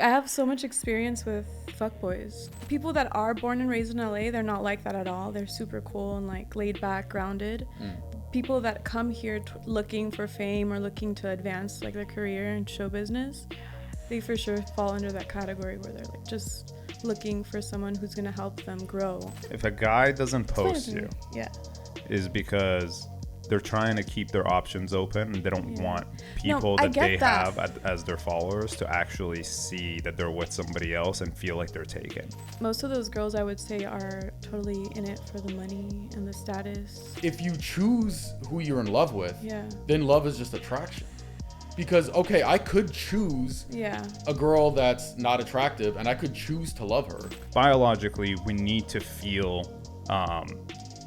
I have so much experience with fuckboys. People that are born and raised in LA, they're not like that at all. They're super cool and like laid back, grounded. People that come here looking for fame or looking to advance like their career in show business, they for sure fall under that category where they're like just looking for someone who's gonna help them grow. If a guy doesn't post you, is because they're trying to keep their options open and they don't want people that they have as their followers to actually see that they're with somebody else and feel like they're taken. Most of those girls, I would say, are totally in it for the money and the status. If you choose who you're in love with, then love is just attraction. Because, okay, I could choose a girl that's not attractive and I could choose to love her. Biologically, we need to feel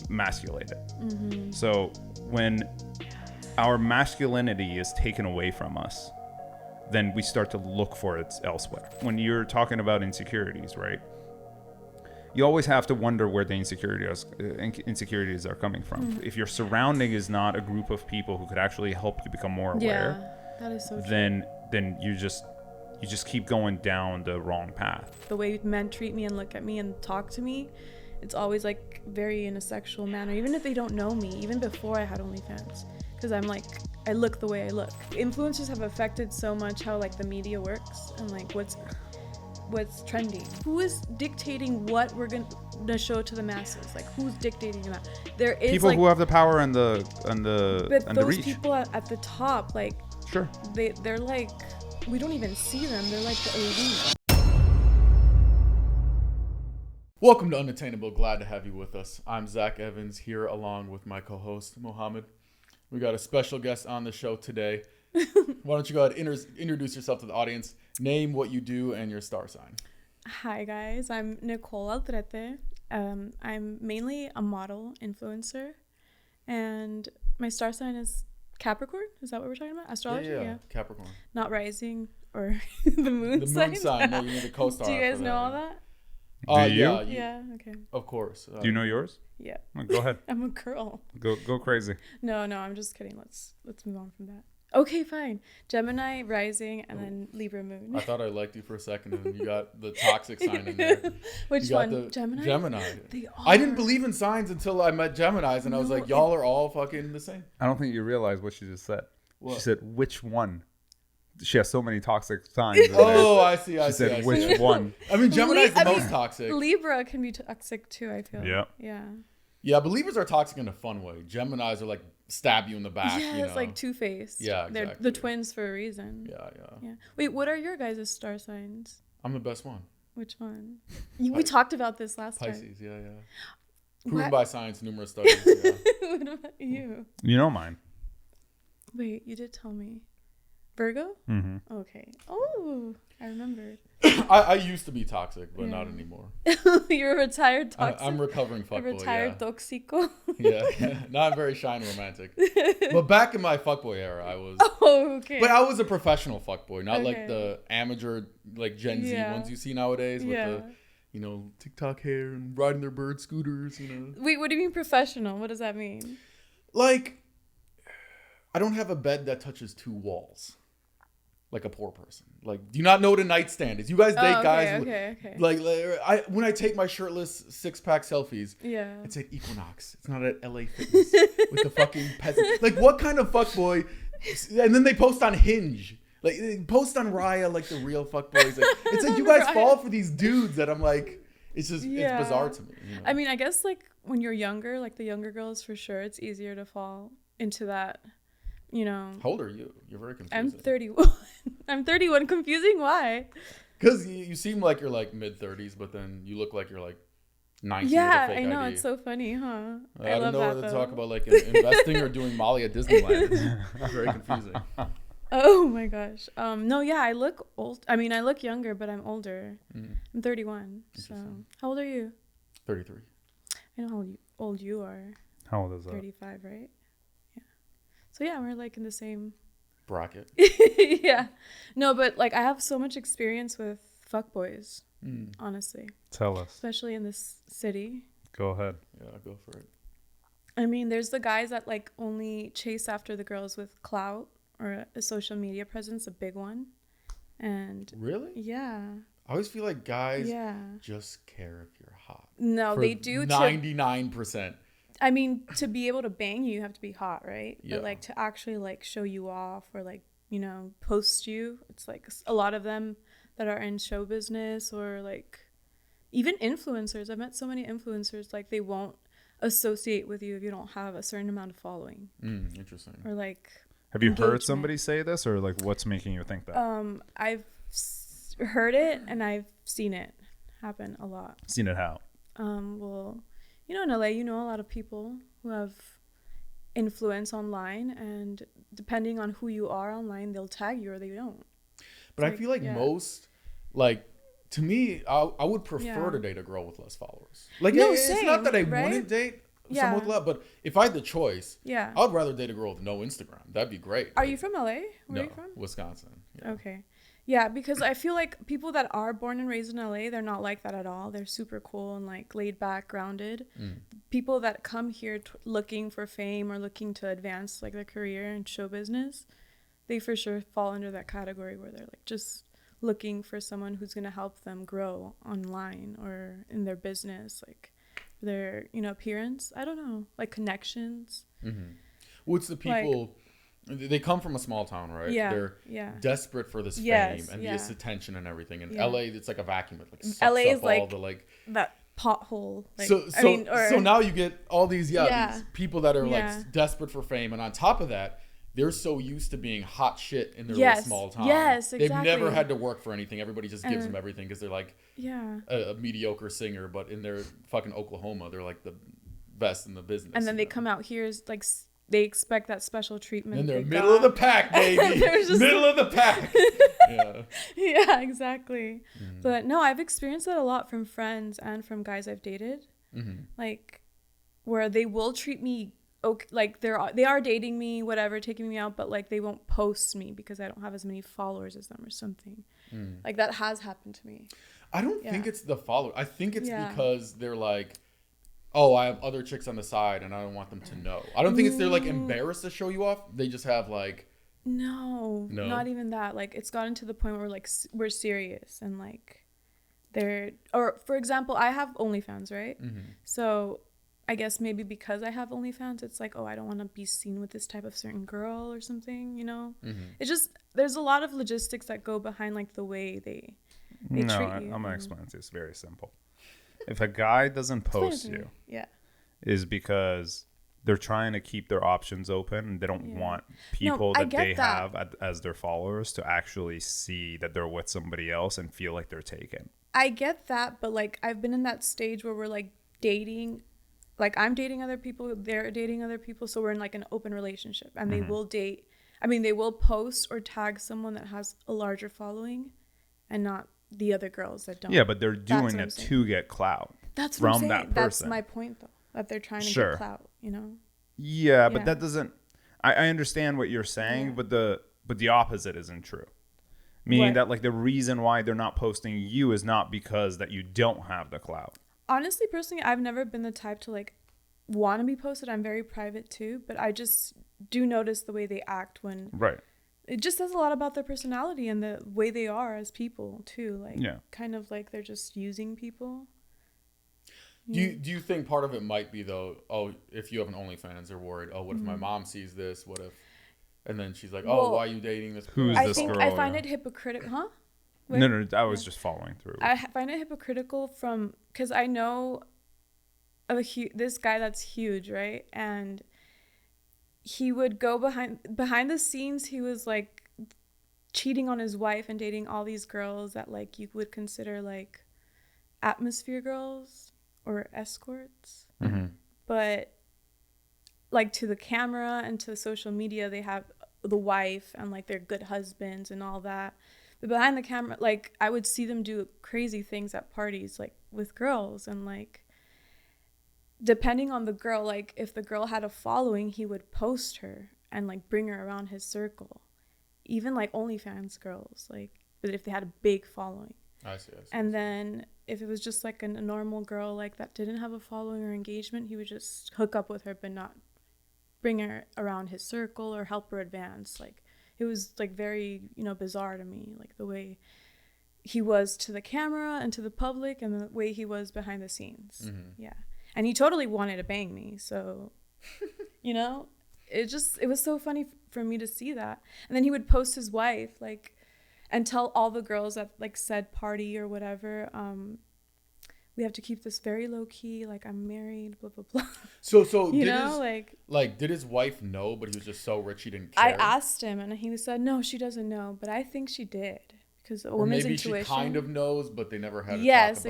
masculated. So when our masculinity is taken away from us, then we start to look for it elsewhere. When you're talking about insecurities, right? You always have to wonder where the insecurities are coming from. If your surrounding is not a group of people who could actually help you become more aware, that is so true. Then you just keep going down the wrong path. The way men treat me and look at me and talk to me, it's always like very in a sexual manner, even if they don't know me, even before I had OnlyFans, because I'm like, I look the way I look. Influencers have affected so much how like the media works and like what's trending. Who is dictating what we're gonna show to the masses? Like who's dictating that? There is people who have the power and the but those reach. people at the top, like sure, they're like, we don't even see them. They're like the elite. Welcome to Unattainable. Glad to have you with us. I'm Zach Evans here along with my co-host, Mohammed. We got a special guest on the show today. Why don't you go ahead and introduce yourself to the audience, name what you do, and your star sign. Hi, guys. I'm Nicole Altrete. I'm mainly a model influencer, and my star sign is Capricorn. Is that what we're talking about? Astrology? Yeah. Capricorn. Not rising or the moon sign? The moon sign. No, you need a co-star. Do you guys know all that? Do you? Yeah, okay. Of course. Do you know yours? Yeah. Well, go ahead. I'm a girl. Go crazy. No, I'm just kidding. Let's move on from that. Okay, fine. Gemini rising and then Libra moon. I thought I liked you for a second and you got the toxic sign in there. Which one? Gemini? Gemini. They are. I didn't believe in signs until I met Geminis and I was like, y'all are all fucking the same. I don't think you realize what she just said. What? She said, which one? She has so many toxic signs. Oh, I see. She said, which one? I mean, Gemini's the most toxic. Libra can be toxic too, I feel. Yeah. Yeah, but Libras are toxic in a fun way. Geminis are like stab you in the back. Yeah, it's like Two-Faced. Yeah, exactly. They're the twins for a reason. Yeah. Wait, what are your guys' star signs? I'm the best one. Which one? We talked about this last time. Pisces, yeah. Proven by science, numerous studies. Yeah. What about you? You know mine. Wait, you did tell me. Virgo? Mm-hmm. Okay. Oh, I remembered. I used to be toxic, but not anymore. You're a retired toxic. I'm recovering fuckboy. A retired toxico. Yeah. Now I'm very shy and romantic. But back in my fuckboy era, I was. Oh, okay. But I was a professional fuckboy, not like the amateur, like Gen Z ones you see nowadays with the, TikTok hair and riding their bird scooters, Wait, what do you mean professional? What does that mean? Like, I don't have a bed that touches two walls. Like a poor person. Like, do you not know what a nightstand is? You guys date guys. Okay. Like, when I take my shirtless 6-pack selfies, it's at Equinox. It's not at LA Fitness with the fucking peasant. Like, what kind of fuckboy? And then they post on Hinge. Like, they post on Raya like the real fuckboys. Like, it's like you guys fall for these dudes that I'm like, it's just it's bizarre to me. I mean, I guess like when you're younger, like the younger girls for sure, it's easier to fall into that. How old are you? You're very confusing. I'm 31. I'm 31. Confusing? Why? Because you seem like you're like mid-30s, but then you look like you're like 19. Yeah, with a fake I know. ID. It's so funny, huh? I don't know whether to talk about like investing or doing Molly at Disneyland. It's very confusing. Oh my gosh. I look old. I mean, I look younger, but I'm older. I'm 31. So, how old are you? 33. I know how old you are. How old is that? 35, right? So we're like in the same bracket. Yeah. No, but like I have so much experience with fuckboys, honestly. Tell us. Especially in this city. Go ahead. Yeah, go for it. I mean, there's the guys that like only chase after the girls with clout or a social media presence, a big one. And really? Yeah. I always feel like guys just care if you're hot. No, they do. 99%. I mean, to be able to bang you, you have to be hot, right? Yeah. But like to actually like show you off or like, you know, post you, it's like a lot of them that are in show business or like even influencers. I've met so many influencers, like they won't associate with you if you don't have a certain amount of following. Interesting. Or like, have you heard somebody say this, or like what's making you think that? I've heard it and I've seen it happen a lot. Seen it how? Well, you know, in LA, you know a lot of people who have influence online, and depending on who you are online, they'll tag you or they don't. But I feel like most, like, to me, I would prefer to date a girl with less followers. Like, it's not that I wouldn't date someone with a lot, but if I had the choice, I would rather date a girl with no Instagram. That'd be great. Are you from LA? Where are you from? Wisconsin. Yeah. Okay. Yeah, because I feel like people that are born and raised in LA, they're not like that at all. They're super cool and like laid back, grounded. People that come here looking for fame or looking to advance like their career in show business, they for sure fall under that category where they're like just looking for someone who's going to help them grow online or in their business, like their, you know, appearance. I don't know, like connections. What's the people... They come from a small town, right? Yeah. They're desperate for this fame and this attention and everything. In LA, it's like a vacuum. It like sucks LA is up like all the like that pothole. Like, so now you get all these these people that are like desperate for fame, and on top of that, they're so used to being hot shit in their little small town. Yes, exactly. They've never had to work for anything. Everybody just gives them everything because they're like a mediocre singer, but in their fucking Oklahoma, they're like the best in the business. And then they come out here as like. They expect that special treatment. And they're middle of the pack, baby. Middle of the pack. Yeah, exactly. But no, I've experienced that a lot from friends and from guys I've dated. Like, where they will treat me okay, like they are dating me, whatever, taking me out, but like they won't post me because I don't have as many followers as them or something. Like that has happened to me. I don't think it's the follower. I think it's because they're like, oh, I have other chicks on the side and I don't want them to know. I don't think it's they're like embarrassed to show you off. They just have like... No, not even that. Like it's gotten to the point where like we're serious and like they're... Or for example, I have OnlyFans, right? So I guess maybe because I have OnlyFans, it's like, oh, I don't want to be seen with this type of certain girl or something, you know? It's just... There's a lot of logistics that go behind like the way they treat you. I'm going to explain to you. It's very simple. If a guy doesn't post you, is because they're trying to keep their options open and they don't want people that they have as their followers to actually see that they're with somebody else and feel like they're taken. I get that, but like I've been in that stage where we're like dating, like I'm dating other people, they're dating other people, so we're in like an open relationship and they will date. I mean, they will post or tag someone that has a larger following and not the other girls that don't. Yeah, but they're doing it to get clout. That's what I'm saying. That person. That's my point, though, that they're trying to get clout. You know. Yeah, but that doesn't. I understand what you're saying, but the opposite isn't true. Meaning that like the reason why they're not posting you is not because that you don't have the clout. Honestly, personally, I've never been the type to like want to be posted. I'm very private too, but I just do notice the way they act when. Right. It just says a lot about their personality and the way they are as people too. Like, kind of like they're just using people. Do you think part of it might be though? Oh, if you have an OnlyFans, they're worried. Oh, what if my mom sees this? What if? And then she's like, oh, why are you dating this girl? Who's this girl? I find it hypocritical, huh? No, I was just following through. I find it hypocritical because I know this guy that's huge, right? And he would go behind the scenes. He was like cheating on his wife and dating all these girls that like you would consider like atmosphere girls or escorts. But like to the camera and to social media, they have the wife and like they're good husbands and all that. But behind the camera, like I would see them do crazy things at parties, like with girls, and like depending on the girl, like if the girl had a following, he would post her and like bring her around his circle. Even like OnlyFans girls, like, but if they had a big following. I see. And then if it was just like a normal girl like that didn't have a following or engagement, he would just hook up with her but not bring her around his circle or help her advance. Like it was like very, you know, bizarre to me, like the way he was to the camera and to the public and the way he was behind the scenes. Yeah. And he totally wanted to bang me. So, you know, it was so funny for me to see that. And then he would post his wife, like, and tell all the girls at like said party or whatever, we have to keep this very low key, like I'm married, blah blah blah. So you did know, did his wife know, but he was just so rich he didn't care? I asked him and he said no, she doesn't know, but I think she did, because a woman's intuition. Maybe she kind of knows, but they never had to talk about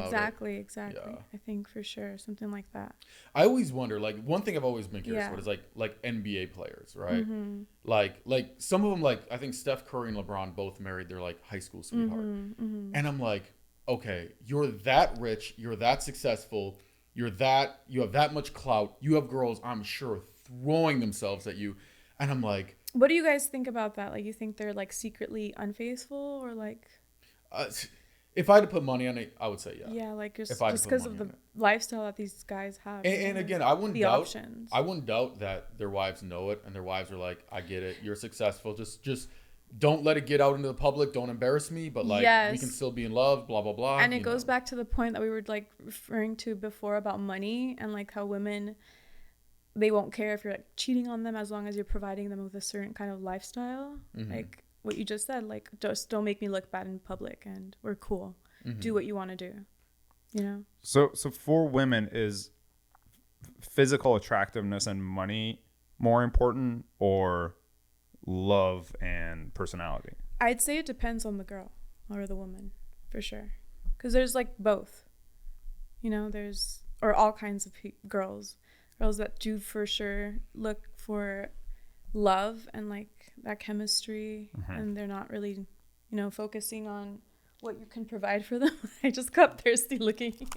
it. Exactly. Yeah. I think for sure something like that. I always wonder, like, one thing I've always been curious about is like NBA players, right? Like some of them, like I think Steph Curry and LeBron both married their like high school sweetheart, and I'm like, okay, you're that rich, you're that successful, you have that much clout, you have girls, I'm sure, throwing themselves at you, and I'm like, what do you guys think about that? Like, you think they're like secretly unfaithful, or like? If I had to put money on it, I would say yeah. Yeah, like just because of the lifestyle that these guys have. And again, I wouldn't doubt that their wives know it, and their wives are like, I get it, you're successful, just don't let it get out into the public, don't embarrass me, but like we can still be in love, blah blah blah. And it goes back to the point that we were like referring to before about money, and like how women, they won't care if you're like cheating on them as long as you're providing them with a certain kind of lifestyle. Like what you just said, like, just don't make me look bad in public and we're cool. Do what you want to do, you know? So for women, is physical attractiveness and money more important, or love and personality? I'd say it depends on the girl or the woman, for sure, because there's like both, you know, or all kinds of girls that do for sure look for love and like that chemistry, and they're not really, you know, focusing on what you can provide for them. I just got thirsty looking.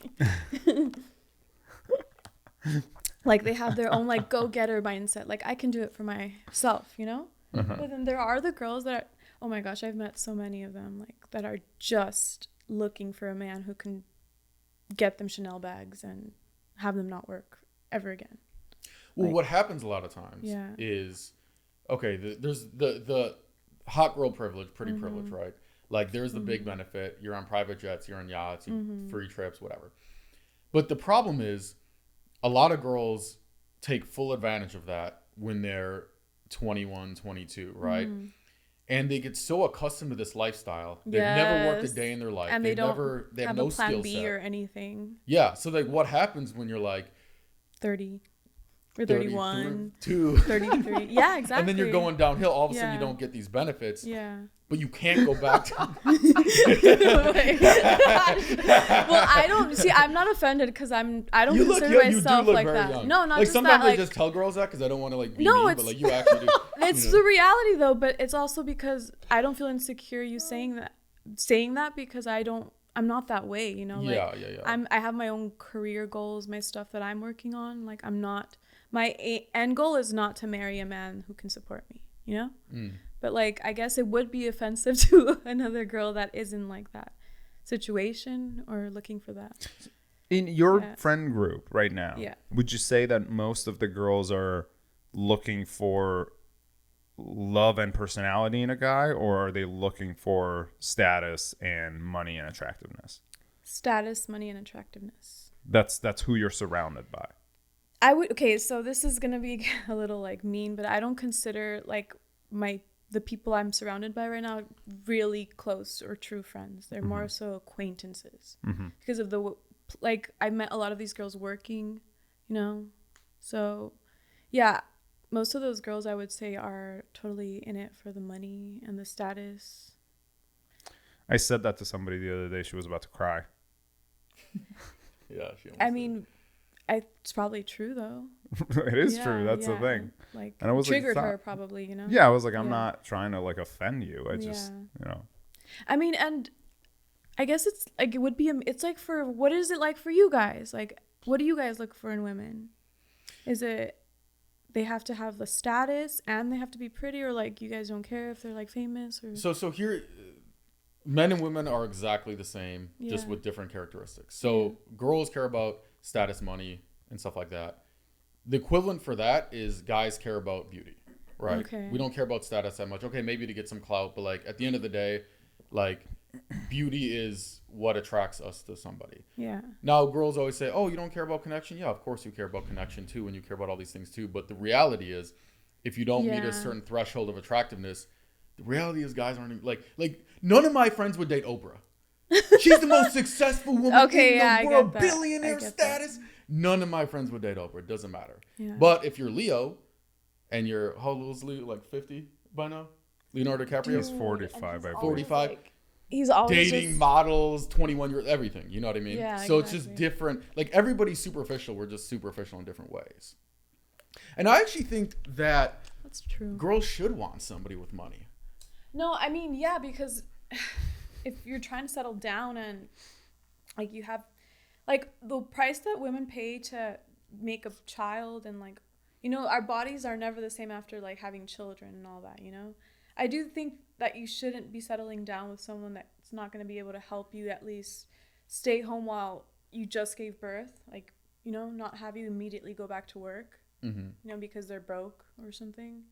Like they have their own like go-getter mindset, like I can do it for myself, you know. But then there are the girls that oh my gosh, I've met so many of them, like that are just looking for a man who can get them Chanel bags and have them not work ever again. Well, what happens a lot of times is, okay, there's the hot girl privilege, pretty privilege, right? Like there's the big benefit. You're on private jets, you're on yachts, free trips, whatever. But the problem is a lot of girls take full advantage of that when they're 21, 22, right? And they get so accustomed to this lifestyle. They've never worked a day in their life. And they have no a plan skill B set or anything. Yeah. So like what happens when you're like 30 or 31, 32, 33. Yeah, exactly. And then you're going downhill. All of a sudden you don't get these benefits. Yeah. But you can't go back to Well, I don't see, I'm not offended because I don't consider myself like that. Young. No, not like just sometimes that. I just tell girls that because I don't want to like be no, mean, but like you actually do. It's the reality though, but it's also because I don't feel insecure you saying that because I'm not that way, you know. Like, I have my own career goals, my stuff that I'm working on. Like my end goal is not to marry a man who can support me, you know. But like I guess it would be offensive to another girl that is in like that situation or looking for that. In your friend group right now, would you say that most of the girls are looking for love and personality in a guy, or are they looking for status and money and attractiveness? Status, money, and attractiveness. That's who you're surrounded by. So this is gonna be a little like mean, but I don't consider like the people I'm surrounded by right now really close or true friends. They're more so acquaintances because of I met a lot of these girls working, you know. So yeah, most of those girls I would say are totally in it for the money and the status. I said that to somebody the other day. She was about to cry. Yeah, it's probably true though. It is true. That's the thing. Like, and I was triggered her probably, you know. Yeah, I was like, I'm not trying to like offend you. I just, you know. I mean, and I guess it's like it's like for what is it like for you guys? Like, what do you guys look for in women? Is it they have to have the status and they have to be pretty, or like you guys don't care if they're like famous or? So here, men and women are exactly the same, just with different characteristics. So girls care about status, money, and stuff like that. The equivalent for that is guys care about beauty. right? Okay. We don't care about status that much. Okay, maybe to get some clout, but like at the end of the day, like beauty is what attracts us to somebody. Yeah. Now, girls always say, "Oh, you don't care about connection." Yeah, of course you care about connection too, and you care about all these things too. But the reality is, if you don't meet a certain threshold of attractiveness, the reality is guys aren't even, like none of my friends would date Oprah. She's the most successful woman in the world, billionaire status. None of my friends would date Oprah. It doesn't matter. Yeah. But if you're Leo, and you're, how old is Leo? Like 50 by now? Leonardo DiCaprio? He's 45, I believe. 45. Like, he's always dating models, 21 years, everything. You know what I mean? Yeah, so it's just different. Like everybody's superficial. We're just superficial in different ways. And I actually think that that's true. Girls should want somebody with money. No, I mean, yeah, because if you're trying to settle down and like you have like the price that women pay to make a child and like, you know, our bodies are never the same after like having children and all that, you know. I do think that you shouldn't be settling down with someone that's not going to be able to help you at least stay home while you just gave birth, like, you know, not have you immediately go back to work, you know, because they're broke or something.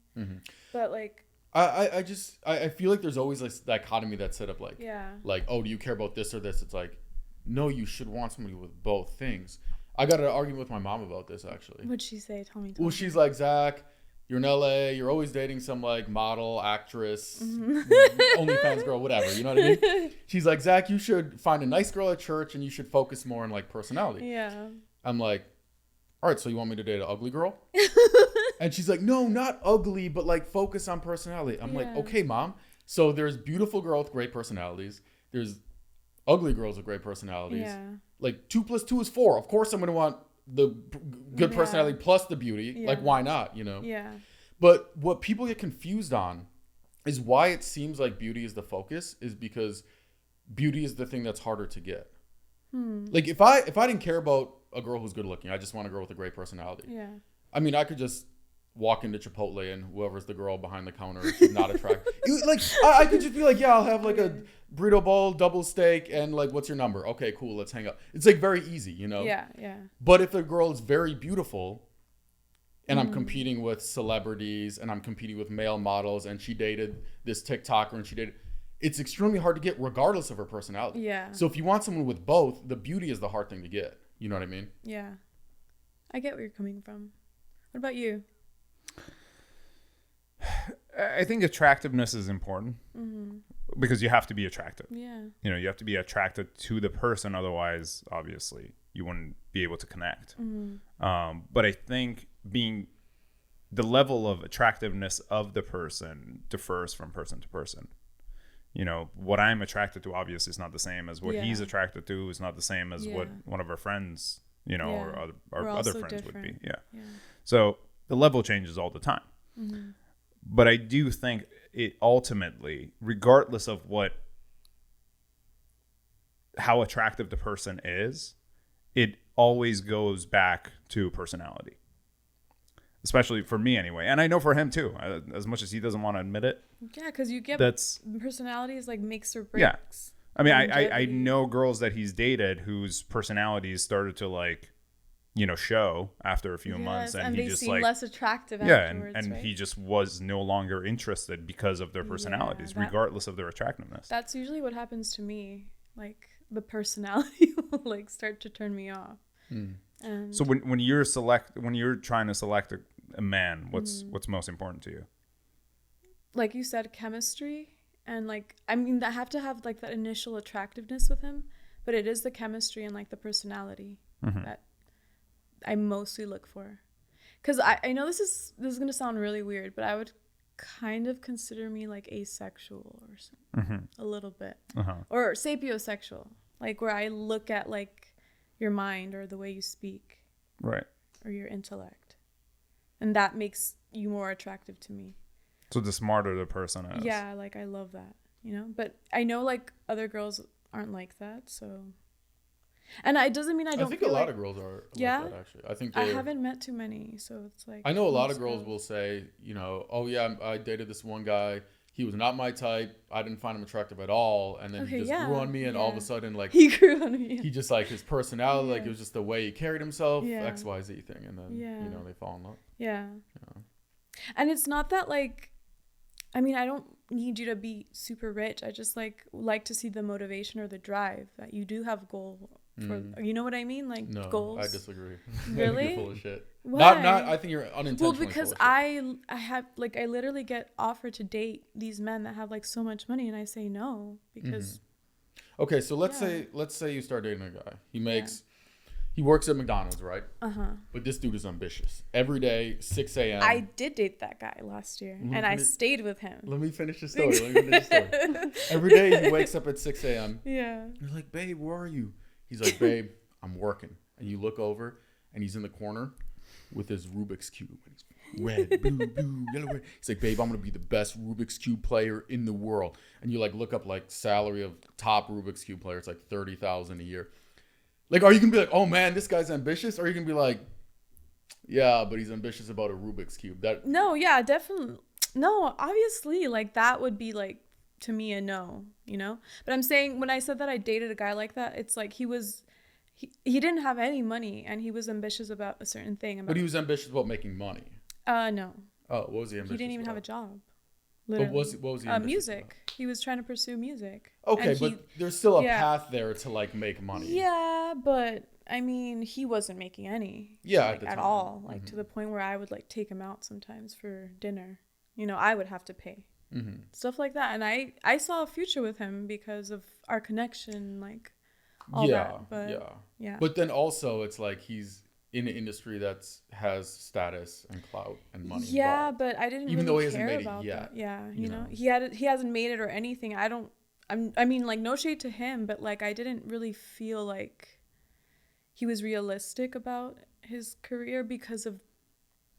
But like I feel like there's always this dichotomy that's set up like, like, oh, do you care about this or this? It's like, no, you should want somebody with both things. I got an argument with my mom about this, actually. What'd she say? Tell me. Well, she's like, Zach, you're in LA, you're always dating some like model, actress, OnlyFans girl, whatever. You know what I mean? She's like, Zach, you should find a nice girl at church and you should focus more on like personality. Yeah. I'm like, all right, so you want me to date an ugly girl? And she's like, no, not ugly, but like focus on personality. I'm like, okay, Mom. So there's beautiful girls with great personalities. There's ugly girls with great personalities. Yeah. Like 2 + 2 is 4. Of course I'm going to want the good personality plus the beauty. Like, why not, you know? Yeah. But what people get confused on is why it seems like beauty is the focus is because beauty is the thing that's harder to get. Like if I didn't care about a girl who's good looking, I just want a girl with a great personality. Yeah. I mean, I could just walk into Chipotle and whoever's the girl behind the counter is not attractive. Like I could just be like, yeah, I'll have like a burrito bowl, double steak, and like, what's your number? Okay, cool, let's hang up. It's like very easy, you know? Yeah, yeah. But if the girl is very beautiful and I'm competing with celebrities and I'm competing with male models and she dated this TikToker and she dated, it's extremely hard to get regardless of her personality. Yeah. So if you want someone with both, the beauty is the hard thing to get. You know what I mean? Yeah. I get where you're coming from. What about you? I think attractiveness is important because you have to be attractive. Yeah. You know, you have to be attracted to the person. Otherwise, obviously, you wouldn't be able to connect. But I think the level of attractiveness of the person differs from person to person. You know, what I'm attracted to obviously is not the same as what he's attracted to, is not the same as what one of our friends, you know, or other friends different. Would be. Yeah. So the level changes all the time. But I do think it ultimately, regardless of how attractive the person is, it always goes back to personality. Especially for me anyway. And I know for him too, as much as he doesn't want to admit it. Yeah, because you get personalities like makes or breaks. Yeah. I mean, I know girls that he's dated whose personalities started to like, you know, show after a few months. And he they just seem like less attractive afterwards, and right? he just was no longer interested because of their personalities, regardless of their attractiveness. That's usually what happens to me. Like the personality will like start to turn me off. And so when you're trying to select a man, what's most important to you? Like you said, chemistry, and like I mean, I have to have like that initial attractiveness with him, but it is the chemistry and like the personality that I mostly look for. Because I know this is gonna sound really weird, but I would kind of consider me like asexual or something, a little bit, or sapiosexual, like where I look at like your mind or the way you speak, right, or your intellect, and that makes you more attractive to me. So the smarter the person is. Yeah, like I love that, you know. But I know like other girls aren't like that, so. And it doesn't mean I don't. I think a lot of girls are like that, actually. I think I haven't met too many, so it's like. I know a lot of girls will say, you know, oh yeah, I dated this one guy. He was not my type. I didn't find him attractive at all, and then he just grew on me, and all of a sudden, like he grew on me. He just like his personality, like it was just the way he carried himself, XYZ thing, and then you know they fall in love. Yeah. And it's not that like, I mean, I don't need you to be super rich. I just like to see the motivation or the drive that you do have goal for, you know what I mean? Like no, goals. I disagree. Really? You're full of shit. Why? Not. I think you're unintentionally. Well, because I have like I literally get offered to date these men that have like so much money, and I say no because. Okay, so let's say you start dating a guy. He works at McDonald's, right? But this dude is ambitious. Every day, 6 a.m. I did date that guy last year, and I stayed with him. Let me finish the story. Every day he wakes up at 6 a.m. Yeah. You're like, babe, where are you? He's like, babe, I'm working. And you look over, and he's in the corner with his Rubik's Cube. And he's red, blue, yellow, red. He's like, babe, I'm going to be the best Rubik's Cube player in the world. And you like look up like salary of top Rubik's Cube player. It's like $30,000 a year. Like, are you going to be like, oh, man, this guy's ambitious? Or are you going to be like, yeah, but he's ambitious about a Rubik's Cube? No, yeah, definitely. No, obviously, like, that would be, like, to me, a no, you know? But I'm saying, when I said that I dated a guy like that, it's like he didn't have any money, and he was ambitious about a certain thing. But he was ambitious about making money? No. Oh, what was he ambitious He didn't even about? have a job. But what was he ambitious music. about? He was trying to pursue music. Okay, but there's still a path there to like make money. Yeah, but I mean, he wasn't making any. Yeah, like, at all. Like to the point where I would like take him out sometimes for dinner. You know, I would have to pay. Stuff like that. And I saw a future with him because of our connection, like all that. But, yeah. But then also it's like he's in an industry that has status and clout and money. Yeah, involved. but I didn't even really though he hasn't care made about it yet. that. Yeah, you know, he hasn't made it or anything. I mean, like, no shade to him, but like I didn't really feel like he was realistic about his career because of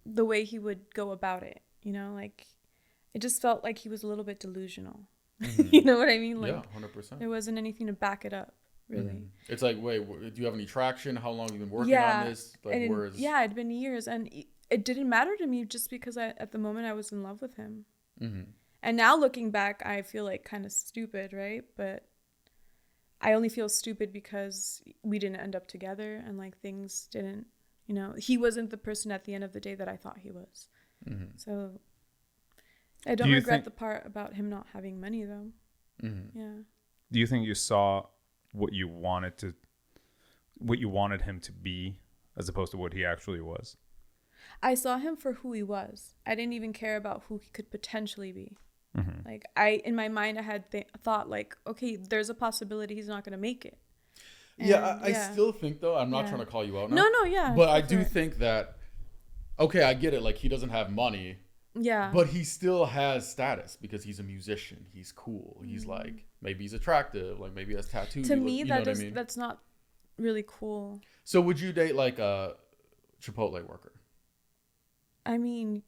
the way he would go about it. You know, like it just felt like he was a little bit delusional. You know what I mean? Like, yeah, 100%. There wasn't anything to back it up. Really. It's like, wait, do you have any traction? How long have you been working on this? Like, it'd been years, and it didn't matter to me just because at the moment I was in love with him. And now looking back, I feel like kind of stupid, right? But I only feel stupid because we didn't end up together, and like things didn't, you know, he wasn't the person at the end of the day that I thought he was. So I don't regret the part about him not having money though. Yeah. Do you think you saw what you wanted him to be as opposed to what he actually was? I saw him for who he was. I didn't even care about who he could potentially be. Like in my mind, I had thought like, okay, there's a possibility he's not going to make it. And, I still think though, I'm not trying to call you out now. No, yeah. But I do think that, okay, I get it. Like he doesn't have money. Yeah. But he still has status because he's a musician. He's cool. He's like, maybe he's attractive. Like maybe he has tattoos. To me, that's not really cool. So would you date like a Chipotle worker? I mean,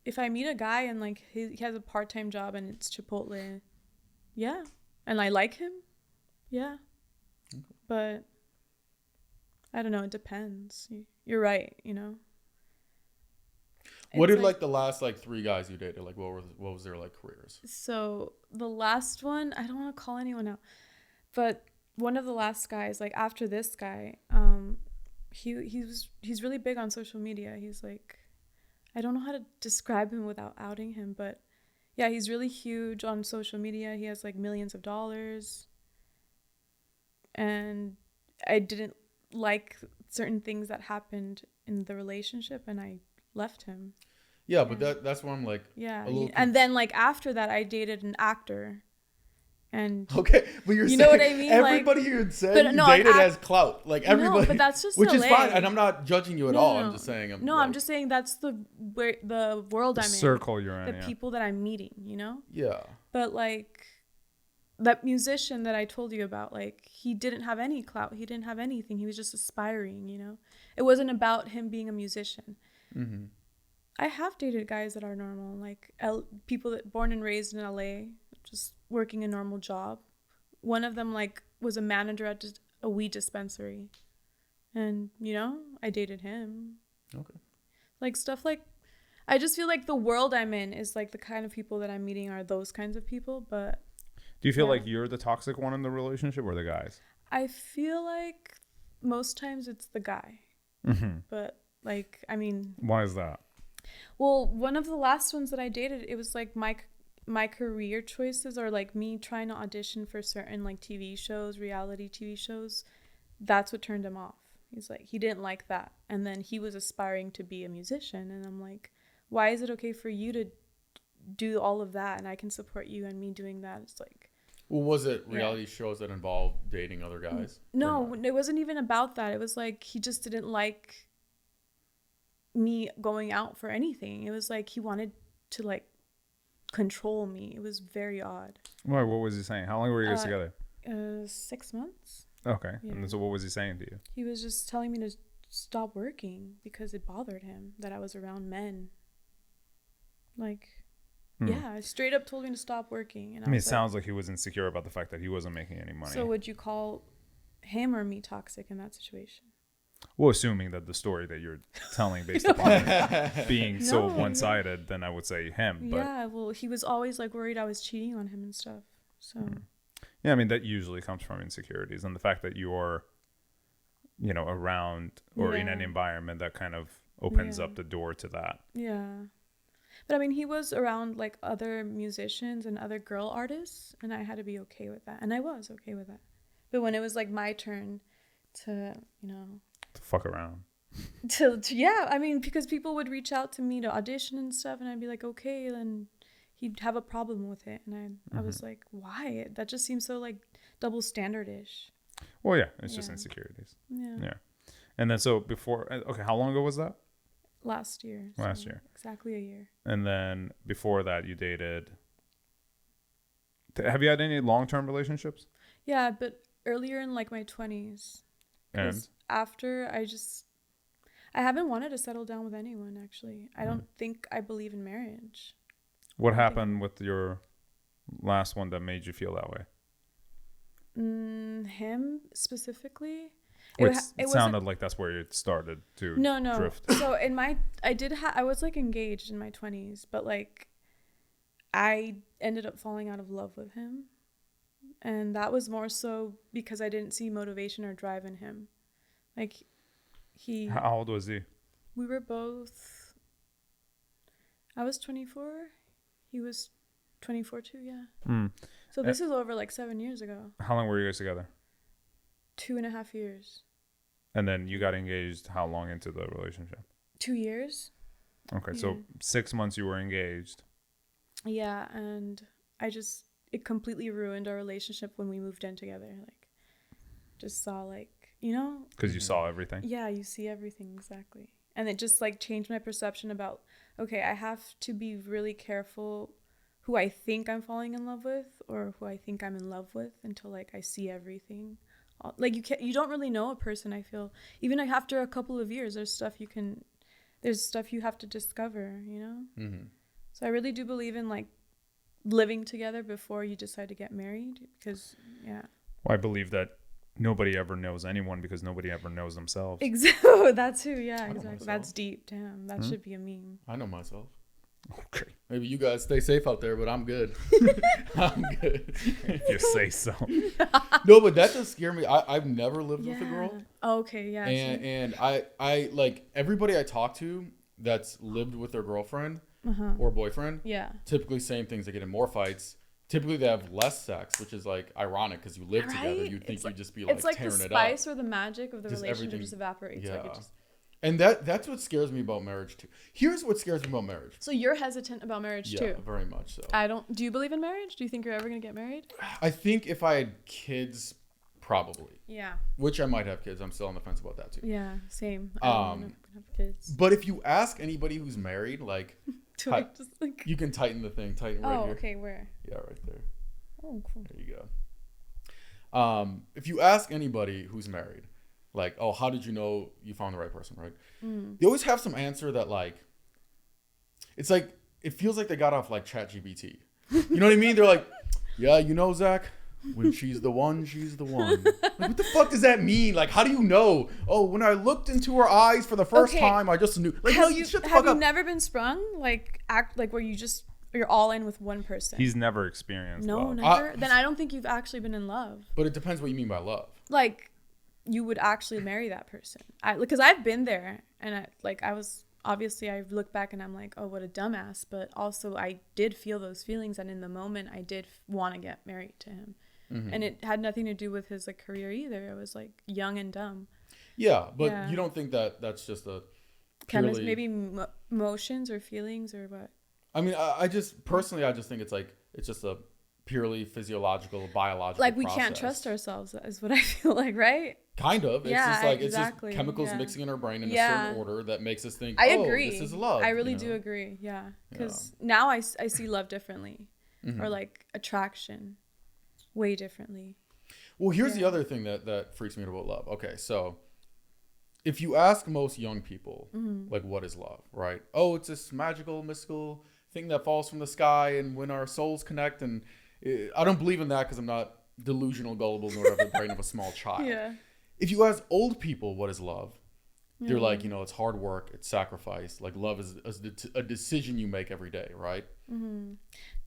if I meet a guy and like he has a part-time job and it's Chipotle, yeah. And I like him, yeah. Okay. But I don't know. It depends. You're right, you know. What did like the last like 3 guys you dated, like what was their like careers? So the last one, I don't want to call anyone out, but one of the last guys, like after this guy, he's really big on social media. He's like, I don't know how to describe him without outing him, but yeah, he's really huge on social media. He has like millions of dollars, and I didn't like certain things that happened in the relationship, and I left him. Yeah, but that's why I'm like, yeah. And then like after that, I dated an actor, and okay, but you know what I mean. Everybody like, you said you dated as clout, like everybody. No, but that's just which LA. Is fine, and I'm not judging you at all. I'm just saying. I'm just saying that's the world I'm in. Circle you're in. The people that I'm meeting, you know. Yeah. But like that musician that I told you about, like he didn't have any clout. He didn't have anything. He was just aspiring, you know. It wasn't about him being a musician. I have dated guys that are normal, like people that born and raised in LA, just working a normal job. One of them like was a manager at just a weed dispensary, and you know, I dated him. Okay. Like stuff like, I just feel like the world I'm in is like the kind of people that I'm meeting are those kinds of people. But do you feel like you're the toxic one in the relationship or the guys? I feel like most times it's the guy, but like, I mean, why is that? Well, one of the last ones that I dated, it was like my career choices, or like me trying to audition for certain like TV shows, reality TV shows. That's what turned him off. He's like, he didn't like that. And then he was aspiring to be a musician. And I'm like, why is it okay for you to do all of that and I can support you and me doing that? It's like, well, was it reality shows that involved dating other guys? No, it wasn't even about that. It was like he just didn't like me going out for anything. It was like he wanted to like control me. It was very odd. What was he saying? How long were you guys together? 6 months. Okay. Yeah. And so what was he saying to you? He was just telling me to stop working because it bothered him that I was around men. Like, yeah, straight up told me to stop working. And I mean, it sounds like he was insecure about the fact that he wasn't making any money. So would you call him or me toxic in that situation? Well, assuming that the story that you're telling based upon it being so one-sided, then I would say him. But yeah, well, he was always like worried I was cheating on him and stuff. So yeah, I mean, that usually comes from insecurities and the fact that you're, around or in an environment that kind of opens up the door to that. Yeah. But I mean, he was around like other musicians and other girl artists, and I had to be okay with that. And I was okay with that. But when it was like my turn to, to fuck around. Yeah, I mean, because people would reach out to me to audition and stuff, and I'd be like, okay, then he'd have a problem with it. And I was like, why? That just seems so like double standard-ish. Well, yeah, it's just insecurities. Yeah. And then so before, okay, how long ago was that? Last year. Last year. Exactly a year. And then before that, you dated. Have you had any long-term relationships? Yeah, but earlier in like my 20s. And after I haven't wanted to settle down with anyone, actually. I don't think I believe in marriage. What happened with your last one that made you feel that way? Him specifically. It sounded like that's where it started to drift. So I was like engaged in my 20s, but like I ended up falling out of love with him. And that was more so because I didn't see motivation or drive in him. Like How old was he? We were both. I was 24. He was 24 too, yeah. So this is over like 7 years ago. How long were you guys together? 2.5 years. And then you got engaged how long into the relationship? 2 years. Okay, so 6 months you were engaged. Yeah, and it completely ruined our relationship when we moved in together. Like, just saw like, because you saw everything. Yeah, you see everything, exactly. And it just like changed my perception about, okay, I have to be really careful who I think I'm falling in love with or who I think I'm in love with until like I see everything. Like you don't really know a person, I feel. Even like after a couple of years, there's stuff you have to discover, So I really do believe in like living together before you decide to get married because, Well, I believe that nobody ever knows anyone because nobody ever knows themselves. Exactly. That's who. Yeah, exactly. That's deep. Damn, that should be a meme. I know myself. Okay. Maybe you guys stay safe out there, but I'm good. I'm good. If you say so. No, but that does scare me. I've never lived with a girl. Oh, okay, yeah. And I like everybody I talk to that's lived with their girlfriend or boyfriend. Yeah. Typically same things. They get in more fights. Typically they have less sex, which is like ironic because you live together. You'd think you'd just be like tearing it up. It's like the spice or the magic of the relationship just evaporates. Yeah. Like and that's what scares me about marriage too. Here's what scares me about marriage. So you're hesitant about marriage too? Yeah, very much so. Do you believe in marriage? Do you think you're ever going to get married? I think if I had kids, probably. Yeah. Which I might have kids. I'm still on the fence about that too. Yeah, same. I don't want to have kids. But if you ask anybody who's married, like, you can tighten the thing. Tighten right here. Oh, okay. Where? Yeah, right there. Oh, cool. There you go. If you ask anybody who's married, like, oh, how did you know you found the right person, right? They always have some answer that, like, it's like, it feels like they got off, like, ChatGPT. You know what I mean? They're like, yeah, Zach, when she's the one, she's the one. Like, what the fuck does that mean? Like, how do you know? Oh, when I looked into her eyes for the first time, I just knew. Like, have you never been sprung? Like, where you're all in with one person? He's never experienced love. Never? Then I don't think you've actually been in love. But it depends what you mean by love. Like, you would actually marry that person. Because I've been there, and I was obviously I look back and I'm like, oh, what a dumbass. But also I did feel those feelings. And in the moment I did want to get married to him. And it had nothing to do with his like career either. It was like young and dumb. Yeah. But you don't think that that's just a purely... maybe emotions or feelings or what? I mean, I just personally, I just think it's just a purely physiological, biological like we process. Can't trust ourselves is what I feel like, right? Kind of. It's just like exactly. It's just chemicals mixing in our brain in a certain order that makes us think, I agree. This is love. I really do agree. Yeah. Because now I see love differently or like attraction way differently. Well, here's the other thing that freaks me out about love. Okay, so if you ask most young people, like, what is love, right? Oh, it's this magical, mystical thing that falls from the sky and when our souls connect. And I don't believe in that because I'm not delusional, gullible, nor have the brain of a small child. Yeah. If you ask old people what is love, they're like, it's hard work, it's sacrifice. Like, love is a decision you make every day, right?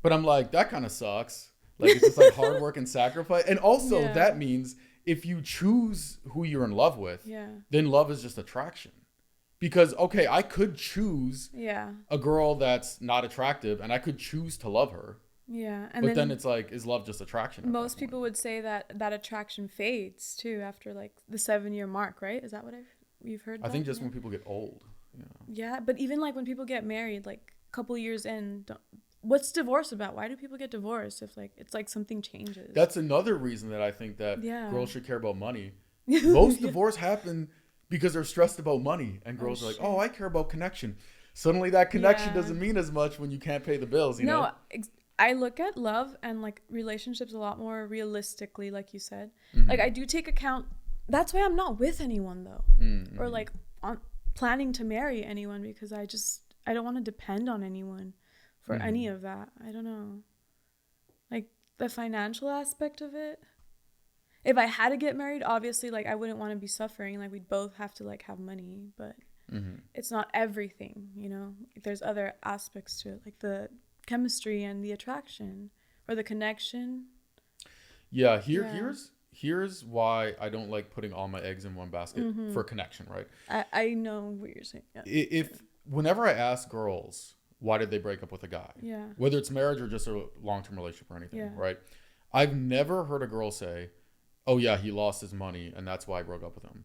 But I'm like, that kind of sucks. Like, it's just like hard work and sacrifice. And also that means if you choose who you're in love with, then love is just attraction. Because, okay, I could choose a girl that's not attractive and I could choose to love her. Yeah. But then it's like, is love just attraction? Most people would say that attraction fades too after like the 7-year mark, right? Is that what you've heard? I think just when people get old. Yeah. But even like when people get married, like a couple years in, what's divorce about? Why do people get divorced if like it's like something changes? That's another reason that I think that girls should care about money. Most divorce happen because they're stressed about money, and girls are like, "Oh, I care about connection." Suddenly, that connection doesn't mean as much when you can't pay the bills. You know? I look at love and like relationships a lot more realistically, like you said. Like I do take account. That's why I'm not with anyone though, or like planning to marry anyone because I don't want to depend on anyone for any of that. I don't know. Like the financial aspect of it. If I had to get married, obviously, like I wouldn't want to be suffering. Like we'd both have to like have money, but it's not everything, Like, there's other aspects to it, like the chemistry and the attraction or the connection. Yeah, here's why I don't like putting all my eggs in one basket for connection, right? I know what you're saying. Yeah. If whenever I ask girls, why did they break up with a guy? Yeah. Whether it's marriage or just a long-term relationship or anything, right? I've never heard a girl say, oh yeah, he lost his money and that's why I broke up with him.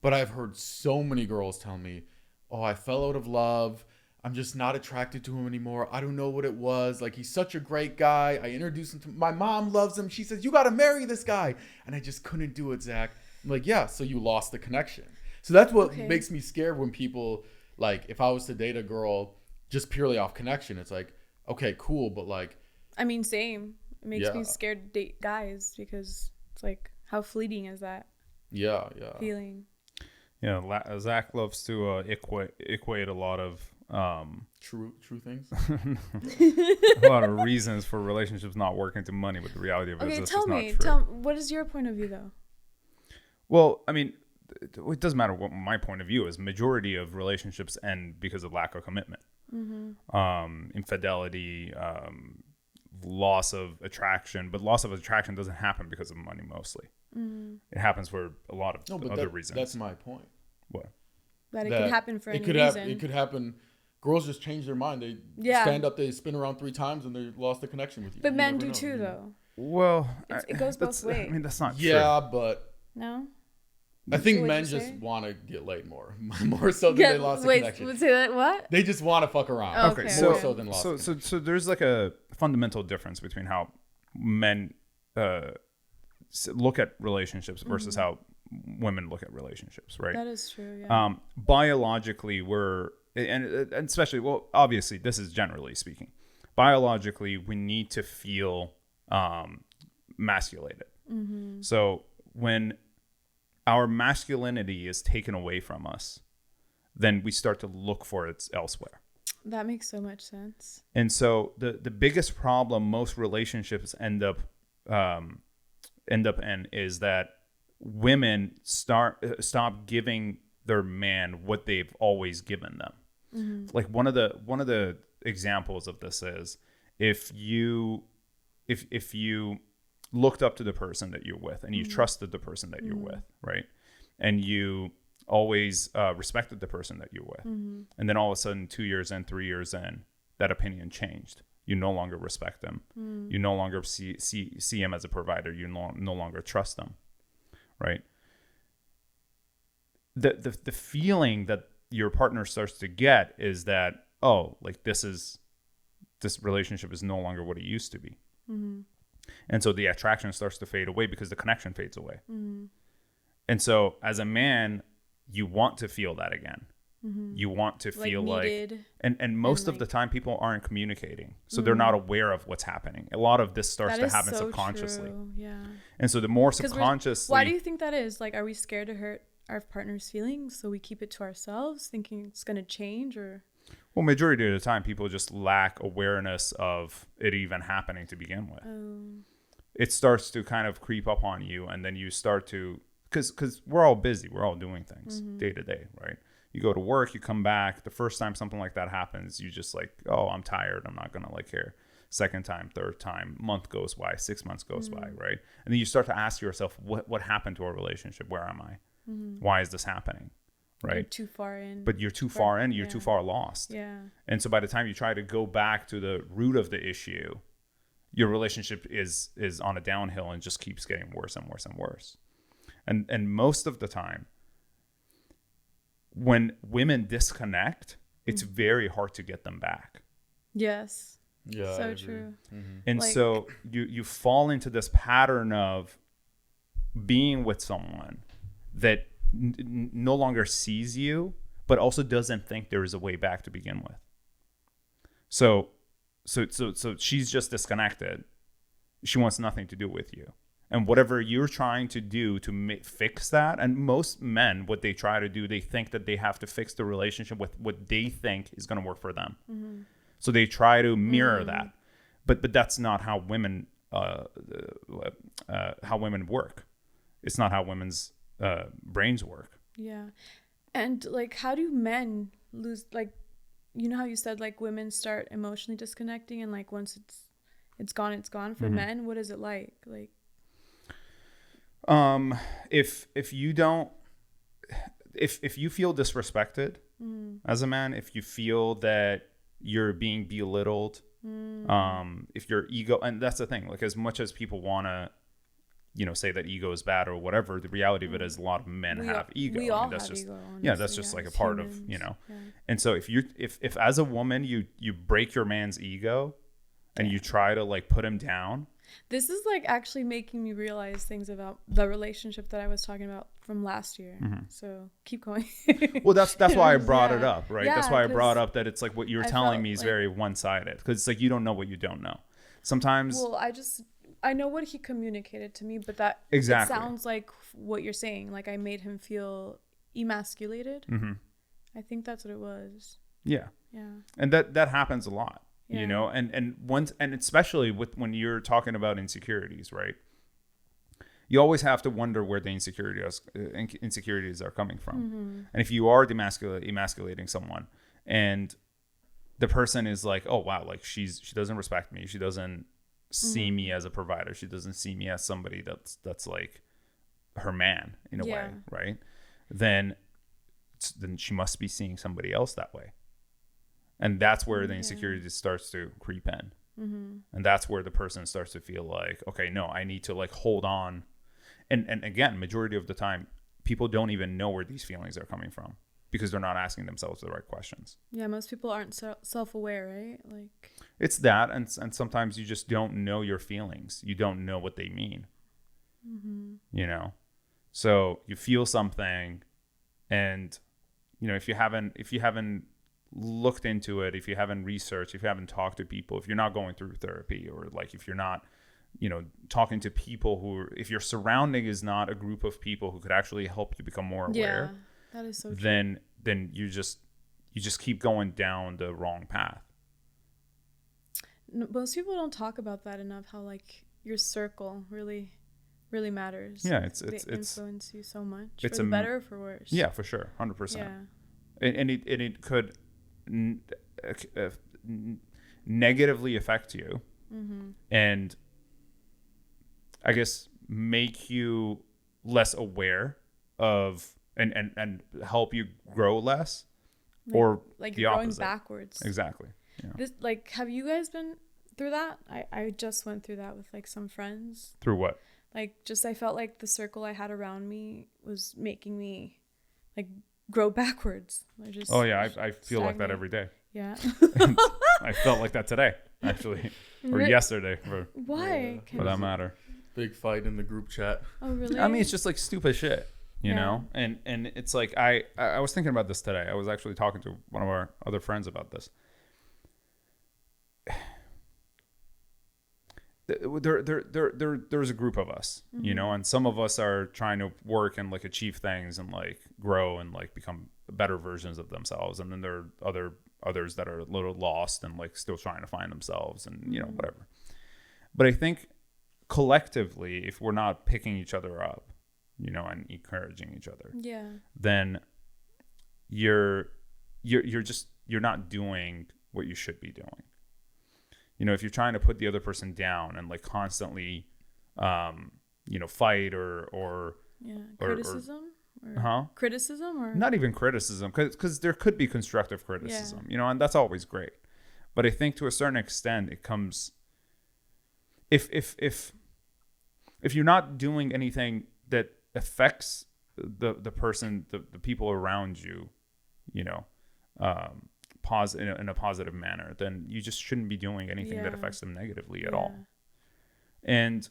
But I've heard so many girls tell me, oh, I fell out of love. I'm just not attracted to him anymore. I don't know what it was. Like, he's such a great guy. I introduced him to my mom loves him. She says, you got to marry this guy. And I just couldn't do it, Zach. I'm like, yeah, so you lost the connection. So that's what makes me scared when people, like, if I was to date a girl just purely off connection, it's like, okay, cool. But like, I mean, same. It makes me scared to date guys because it's like, how fleeting is that? Yeah. Feeling. Yeah, Zach loves to equate a lot of true things. A lot of reasons for relationships not working to money, but the reality of it is this is not true. Tell me, what is your point of view though? Well, I mean, it doesn't matter what my point of view is. Majority of relationships end because of lack of commitment, infidelity, loss of attraction. But loss of attraction doesn't happen because of money mostly. It happens for a lot of other reasons. That's my point. What? That it could happen for any reason. It could happen. Girls just change their mind. They stand up, they spin around 3 times, and they lost the connection with you. But men do too, though. Well, it goes both ways. I mean, that's not true. Yeah, but no. I think men just want to get laid more so than they lost the connection. Wait, say that what? They just want to fuck around. Okay, more so than lost. So there's like a fundamental difference between how men look at relationships versus how women look at relationships, right? That is true. Yeah. Biologically, and especially, well, obviously, this is generally speaking. Biologically, we need to feel masculated. So when our masculinity is taken away from us, then we start to look for it elsewhere. That makes so much sense. And so the biggest problem most relationships end up in is that women stop giving their man what they've always given them. Like one of the examples of this is if you looked up to the person that you're with and you trusted the person that you're with, right? And you always respected the person that you're with. And then all of a sudden 2 years in, 3 years in, that opinion changed. You no longer respect them. You no longer see him as a provider. You no longer trust them, right? The feeling that your partner starts to get is that, oh, like this relationship is no longer what it used to be. And so the attraction starts to fade away because the connection fades away. And so as a man, you want to feel that again. You want to feel like and most of the time people aren't communicating, so they're not aware of what's happening. A lot of this starts to happen subconsciously. Yeah. And so the more subconsciously, why do you think that is? Like, are we scared to hurt our partner's feelings, so we keep it to ourselves, thinking it's going to change? Or well, majority of the time people just lack awareness of it even happening to begin with. It starts to kind of creep up on you, and then you start to, because we're all busy, we're all doing things day to day, right? You go to work, you come back. The first time something like that happens, you just like, oh, I'm tired. I'm not going to like care. Second time, third time, month goes by, 6 months goes by, right? And then you start to ask yourself, what happened to our relationship? Where am I? Why is this happening? Right? You're too far in. But you're too far in. You're too far lost. Yeah. And so by the time you try to go back to the root of the issue, your relationship is on a downhill and just keeps getting worse and worse and worse. And most of the time, when women disconnect, it's very hard to get them back. Yes. Yeah. So true. And so you fall into this pattern of being with someone that no longer sees you, but also doesn't think there is a way back to begin with. So she's just disconnected. She wants nothing to do with you. And whatever you're trying to do to fix that, and most men, what they try to do, they think that they have to fix the relationship with what they think is going to work for them. So they try to mirror that, but that's not how women work. It's not how women's brains work. Yeah, and like, how do men lose? Like, you know how you said like women start emotionally disconnecting, and like once it's gone, it's gone. For men, what is it like? Like. If you feel disrespected as a man, if you feel that you're being belittled, if your ego, and that's the thing, like as much as people want to, say that ego is bad or whatever, the reality of it is a lot of men have ego. We all have ego, honestly, that's just like a part humans, of, And so if as a woman, you break your man's ego and you try to like put him down, this is like actually making me realize things about the relationship that I was talking about from last year. So keep going. Well, that's why I brought it up, right? That's why I brought up that it's like what you're telling me is very one-sided, because it's like you don't know what you don't know. Sometimes. Well, I know what he communicated to me, but that exactly. It sounds like what you're saying. Like I made him feel emasculated. I think that's what it was. Yeah. Yeah. And that happens a lot. And especially when you're talking about insecurities, right? You always have to wonder where the insecurities are coming from. And if you are emasculating someone, and the person is like, oh wow, like she doesn't respect me, she doesn't see me as a provider, she doesn't see me as somebody that's like her man in a way, right? Then she must be seeing somebody else that way. And that's where the insecurity starts to creep in. And that's where the person starts to feel like, okay, no, I need to like hold on. And again, majority of the time, people don't even know where these feelings are coming from because they're not asking themselves the right questions. Yeah, most people aren't self-aware, right? Like it's that, and sometimes you just don't know your feelings. You don't know what they mean. So you feel something, and if you haven't looked into it, if you haven't researched, if you haven't talked to people, if you're not going through therapy, or like if you're not talking to people if your surrounding is not a group of people who could actually help you become more aware, that is so true. Then you just keep going down the wrong path. Most people don't talk about that enough, how like your circle really matters. Yeah, they influence you so much, it's for the better or for worse. Yeah, for sure, 100%. And it could negatively affect you, and I guess make you less aware of and help you grow less, like, or like the you're going opposite. backwards. Exactly. Yeah. This, like, have you guys been through that? I just went through that with like some friends. Through what? Like, just I felt like the circle I had around me was making me like grow backwards. Oh yeah, I feel like that every day. Yeah. I felt like that today, actually, or yesterday, Why? For that matter. Big fight in the group chat. Oh really? I mean, it's just like stupid shit, you know. And it's like I was thinking about this today. I was actually talking to one of our other friends about this. There's a group of us, you know, and some of us are trying to work and like achieve things and like grow and like become better versions of themselves, and then there are others that are a little lost and like still trying to find themselves and you know whatever. But I think collectively, if we're not picking each other up, you know, and encouraging each other, then you're not doing what you should be doing. You know, if you're trying to put the other person down and like constantly, you know, fight or criticism, criticism, or not even criticism, because there could be constructive criticism, you know, and that's always great. But I think to a certain extent, it comes if you're not doing anything that affects the person, the people around you, you know, in a positive manner, then you just shouldn't be doing anything that affects them negatively at all. And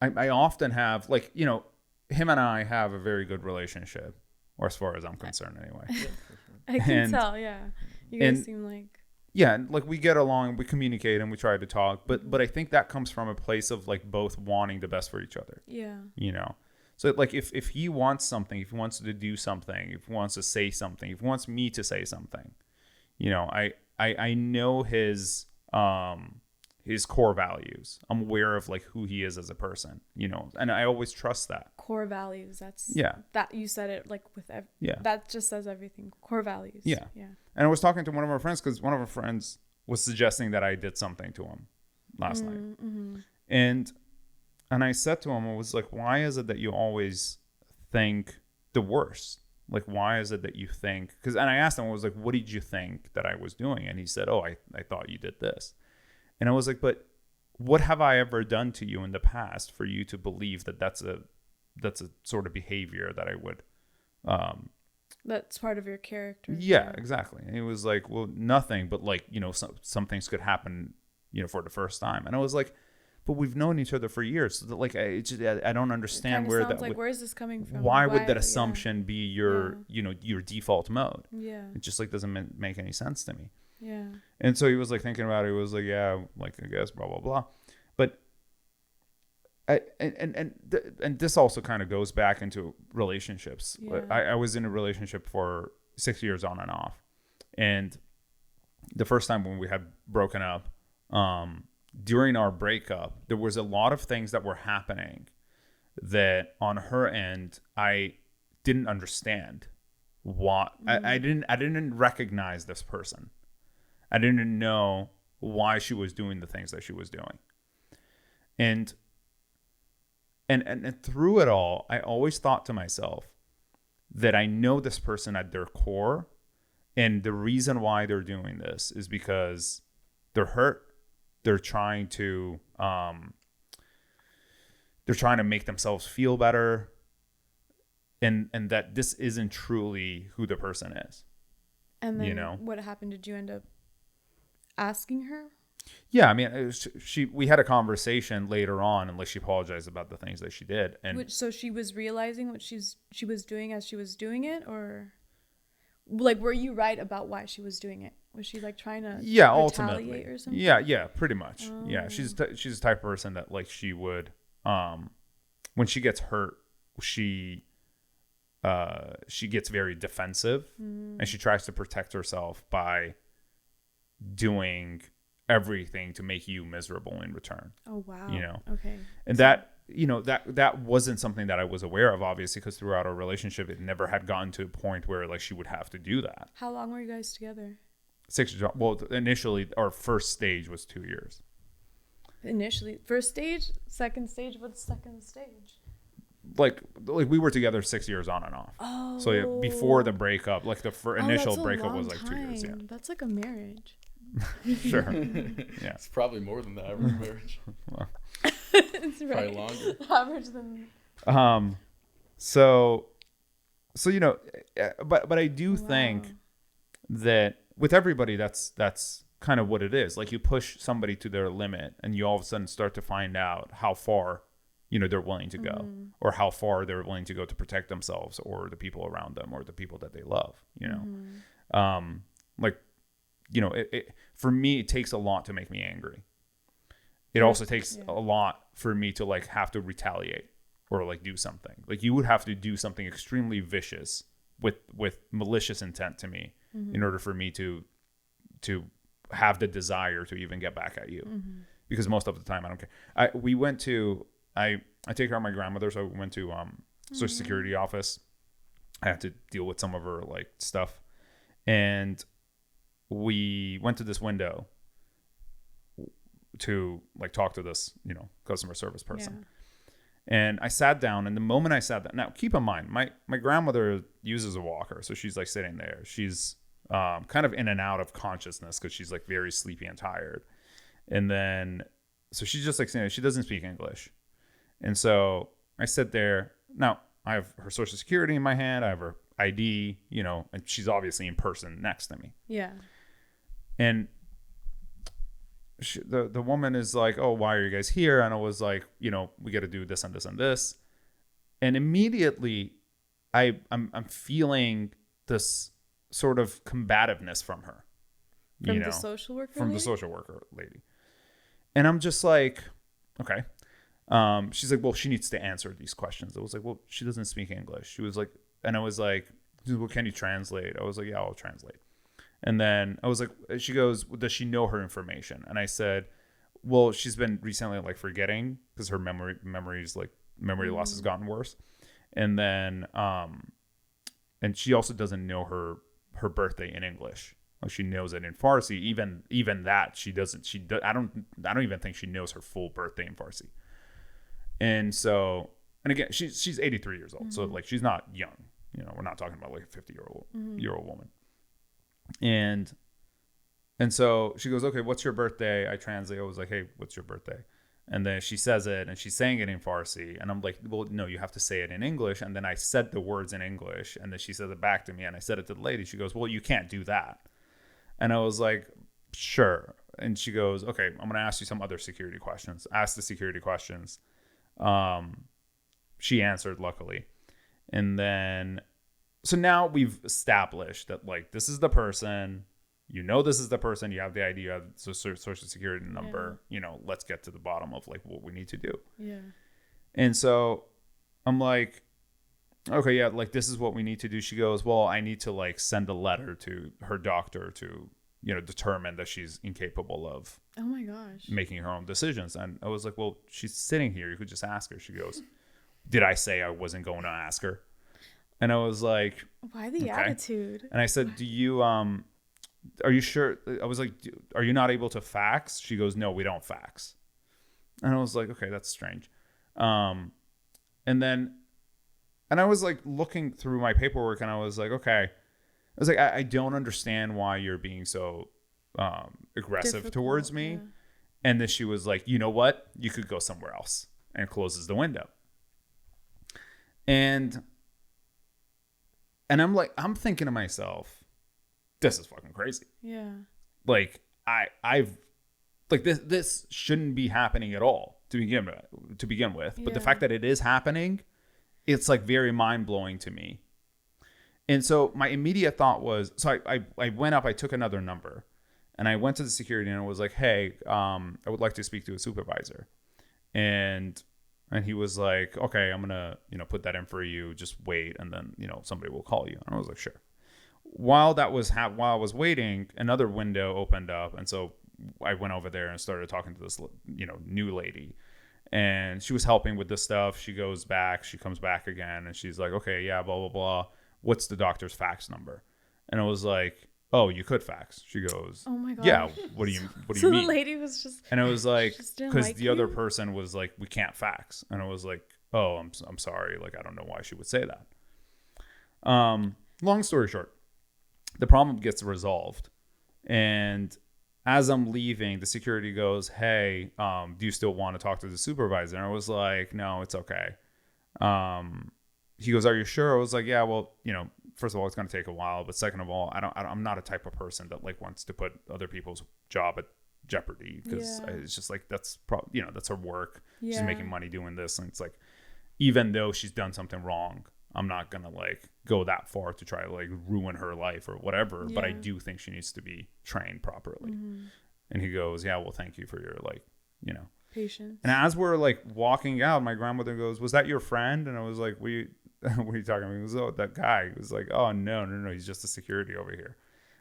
I often have, like, you know, him and I have a very good relationship, or as far as I'm concerned anyway. I can tell. You guys seem like like we get along, we communicate, and we try to talk, but I think that comes from a place of like both wanting the best for each other, you know. So like if he wants something, if he wants to do something, if he wants to say something, if he wants me to say something, you know, I know his core values. I'm aware of like who he is as a person, you know, and I always trust that. Core values. That's that you said it like with that just says everything. Core values. Yeah. And I was talking to one of our friends because one of our friends was suggesting that I did something to him last night, and I said to him, I was like, why is it that you always think the worst? Like, why is it that you think, and I asked him, I was like, what did you think that I was doing? And he said, oh, I thought you did this. And I was like, but what have I ever done to you in the past for you to believe that that's a sort of behavior that I would, that's part of your character. Yeah, exactly. And he was like, well, nothing, but like, you know, some things could happen, you know, for the first time. And I was like, but we've known each other for years. So that, like, I don't understand where that. Like, where is this coming from? Why would that assumption be your, you know, your default mode? Yeah. It just like doesn't make any sense to me. Yeah. And so he was like thinking about it. He was like, yeah, like I guess blah blah blah. But and this also kind of goes back into relationships. Yeah. I was in a relationship for 6 years on and off, and the first time when we had broken up, during our breakup, there was a lot of things that were happening that on her end I didn't understand. Why I didn't recognize this person. I didn't know why she was doing the things that she was doing. And through it all, I always thought to myself that I know this person at their core, and the reason why they're doing this is because they're hurt. They're trying to make themselves feel better, and that this isn't truly who the person is. And then, you know, what happened? Did you end up asking her? Yeah, I mean, we had a conversation later on, and like she apologized about the things that she did, and so she was realizing what she was doing as she was doing it, or like were you right about why she was doing it? Was she like trying to ultimately or something? Yeah, pretty much. Oh. Yeah, she's the type of person that like she would when she gets hurt, she gets very defensive, and she tries to protect herself by doing everything to make you miserable in return. Oh wow. You know. Okay. And that, you know, that wasn't something that I was aware of, obviously, because throughout our relationship it never had gotten to a point where like she would have to do that. How long were you guys together? 6 years. Well, initially our first stage was 2 years. Initially, first stage, second stage. What's second stage? like we were together 6 years on and off. Oh. So yeah, before the breakup, like the initial that's a breakup long was like 2 years. Yeah. That's like a marriage. Sure. Yeah. It's probably more than the average marriage. It's right. Probably longer. Average than. So you know, but I do think that with everybody, that's kind of what it is. Like you push somebody to their limit, and you all of a sudden start to find out how far, you know, they're willing to go, or how far they're willing to go to protect themselves or the people around them or the people that they love. You know, like, you know, it for me, it takes a lot to make me angry. It also takes a lot for me to like have to retaliate or like do something. Like you would have to do something extremely vicious with malicious intent to me in order for me to have the desire to even get back at you. Because most of the time I don't care. We went to I take care of my grandmother, so we went to Social Security office. I had to deal with some of her like stuff, and we went to this window to like talk to this, you know, customer service person. And I sat down, and the moment I sat down, now keep in mind, my grandmother uses a walker, so she's like sitting there. She's kind of in and out of consciousness because she's like very sleepy and tired. And then, so she's just like sitting there. She doesn't speak English. And so I sit there. Now I have her social security in my hand. I have her ID, you know, and she's obviously in person next to me. Yeah. And the woman is like, oh, why are you guys here? And I was like, you know, we got to do this and this and this. And immediately I'm feeling this sort of combativeness from her. From the social worker From lady? the social worker lady. And I'm just like, okay. She's like, well, she needs to answer these questions. I was like, well, she doesn't speak English. She was like, and I was like, well, can you translate? I was like, yeah, I'll translate. And then I was like, she goes, does she know her information? And I said, well, she's been recently like forgetting because her memory loss has gotten worse. And then, and she also doesn't know her birthday in English. Like she knows it in Farsi. Even that she doesn't. I don't even think she knows her full birthday in Farsi. And so, and again, she's 83 years old, so like she's not young. You know, we're not talking about like a 50-year-old woman. And so she goes, okay, what's your birthday? I translate. I was like, hey, what's your birthday? And then she says it, and she's saying it in Farsi. And I'm like, well, no, you have to say it in English. And then I said the words in English, and then she said it back to me, and I said it to the lady. She goes, well, you can't do that. And I was like, sure. And she goes, okay, I'm going to ask you some other security questions. Ask the security questions. She answered, luckily. And then, so now we've established that like, this is the person, you know, this is the person, you have the ID, you have the social security number, you know, let's get to the bottom of like what we need to do. Yeah. And so I'm like, okay, yeah, like this is what we need to do. She goes, well, I need to like send a letter to her doctor to, you know, determine that she's incapable of oh my gosh, making her own decisions. And I was like, well, she's sitting here. You could just ask her. She goes, did I say I wasn't going to ask her? And I was like, why the attitude? And I said, do you, are you sure? I was like, are you not able to fax? She goes, no, we don't fax. And I was like, okay, that's strange. And I was like looking through my paperwork, and I was like, okay. I was like, I don't understand why you're being so aggressive towards me. Yeah. And then she was like, you know what? You could go somewhere else, and closes the window. And I'm like, I'm thinking to myself, this is fucking crazy. Yeah. Like I've like this shouldn't be happening at all to begin with. But the fact that it is happening, it's like very mind blowing to me. And so my immediate thought was, so I went up, I took another number, and I went to the security and I was like, hey, I would like to speak to a supervisor. And he was like, okay, I'm going to, you know, put that in for you. Just wait. And then, you know, somebody will call you. And I was like, sure. While I was waiting, another window opened up. And so I went over there and started talking to this, you know, new lady. And she was helping with this stuff. She comes back again. And she's like, okay, yeah, blah, blah, blah. What's the doctor's fax number? And I was like, oh, you could fax. She goes, oh my God. Yeah, what do you mean? So the lady was just, and I was like, because like the other person was like, we can't fax. And I was like, oh, I'm sorry. Like, I don't know why she would say that. Long story short, the problem gets resolved. And as I'm leaving, the security goes, hey, do you still want to talk to the supervisor? And I was like, no, it's okay. He goes, are you sure? I was like, yeah, well, first of all, it's going to take a while. But second of all, I'm not a type of person that like wants to put other people's job at jeopardy, because it's just like, that's that's her work. She's making money doing this. And it's like, even though she's done something wrong, I'm not going to like go that far to try to like ruin her life or whatever. But I do think she needs to be trained properly. And he goes, yeah, well, thank you for your like, patience. And as we're like walking out, my grandmother goes, was that your friend? And I was like, what are you talking about? He goes, oh, that guy. He was like, oh, no, he's just a security over here.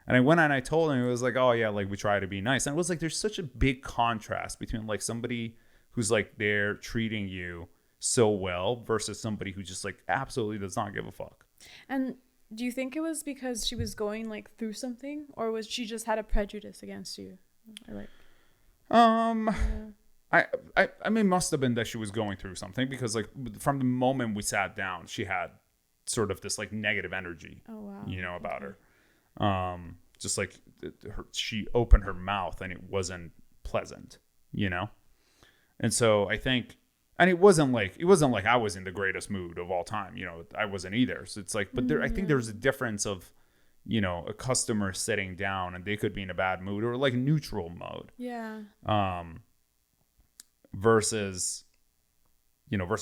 And I went and I told him, it was like, oh yeah, like we try to be nice. And it was like, there's such a big contrast between like somebody who's like there treating you so well versus somebody who just like absolutely does not give a fuck. And do you think it was because she was going like through something, or was she just had a prejudice against you? Or like, I mean, must have been that she was going through something, because like from the moment we sat down, she had sort of this like negative energy, about her. Just like she opened her mouth and it wasn't pleasant, And so I think, and it wasn't like I was in the greatest mood of all time, I wasn't either. So it's like, but I think there's a difference of, a customer sitting down and they could be in a bad mood or like neutral mode. Yeah. Versus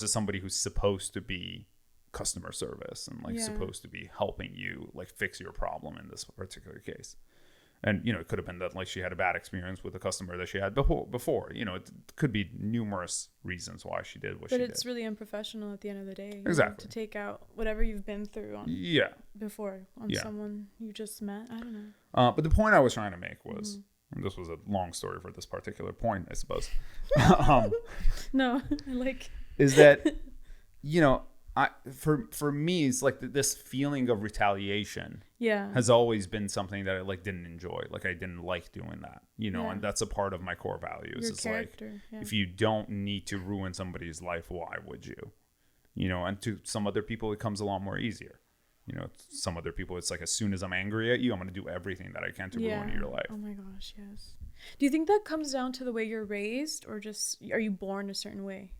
somebody who's supposed to be customer service and like supposed to be helping you like fix your problem in this particular case. And it could have been that like she had a bad experience with a customer that she had before. It could be numerous reasons why she did what she did. But it's really unprofessional at the end of the day. Exactly. To take out whatever you've been through on before on someone you just met. I don't know. But the point I was trying to make was, and this was a long story for this particular point, I suppose. No, I like is that for me, it's like this feeling of retaliation has always been something that I like didn't enjoy. Like I didn't like doing that, and that's a part of my core values. Your it's character, like, if you don't need to ruin somebody's life, why would you? And to some other people, it comes a lot more easier. Some other people, it's like, as soon as I'm angry at you, I'm going to do everything that I can to ruin your life. Oh my gosh, yes. Do you think that comes down to the way you're raised, or just, are you born a certain way?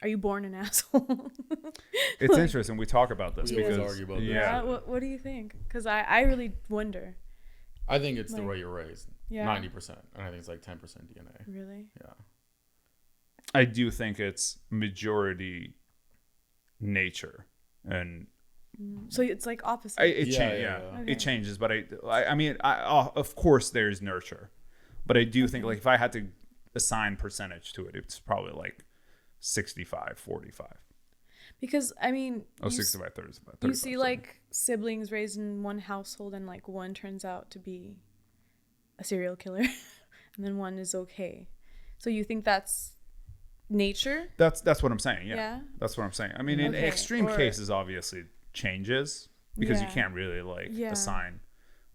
Are you born an asshole? It's interesting. We talk about this because argue about what do you think? Because I really wonder. I think it's the way you're raised. 90%. And I think it's like 10% DNA. Really? Yeah. I do think it's majority nature. And so it's like opposite. It changes, but I mean, of course there's nurture, but I do think like if I had to assign percentage to it, it's probably like 65-45. Because I mean, 65-35. You see like siblings raised in one household, and like one turns out to be a serial killer, and then one is okay. So you think that's nature? That's what I'm saying. Yeah. That's what I'm saying. I mean, in extreme cases, obviously changes, because you can't really like assign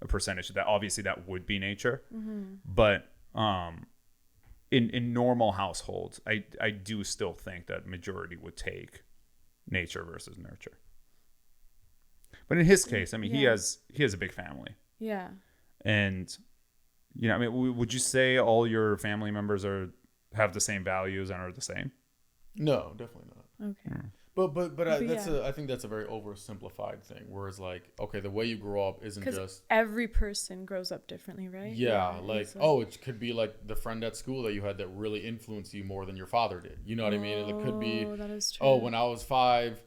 a percentage to that. Obviously that would be nature, but in normal households, I do still think that majority would take nature versus nurture. But in his case, I mean, he has a big family. Yeah. And I mean, would you say all your family members have the same values and are the same? No, definitely not. Okay. But I think that's a very oversimplified thing. Whereas like, okay, the way you grow up isn't just every person grows up differently, right? Yeah, it could be like the friend at school that you had that really influenced you more than your father did. You know what I mean? And it could be, that is true. Oh, when I was 5,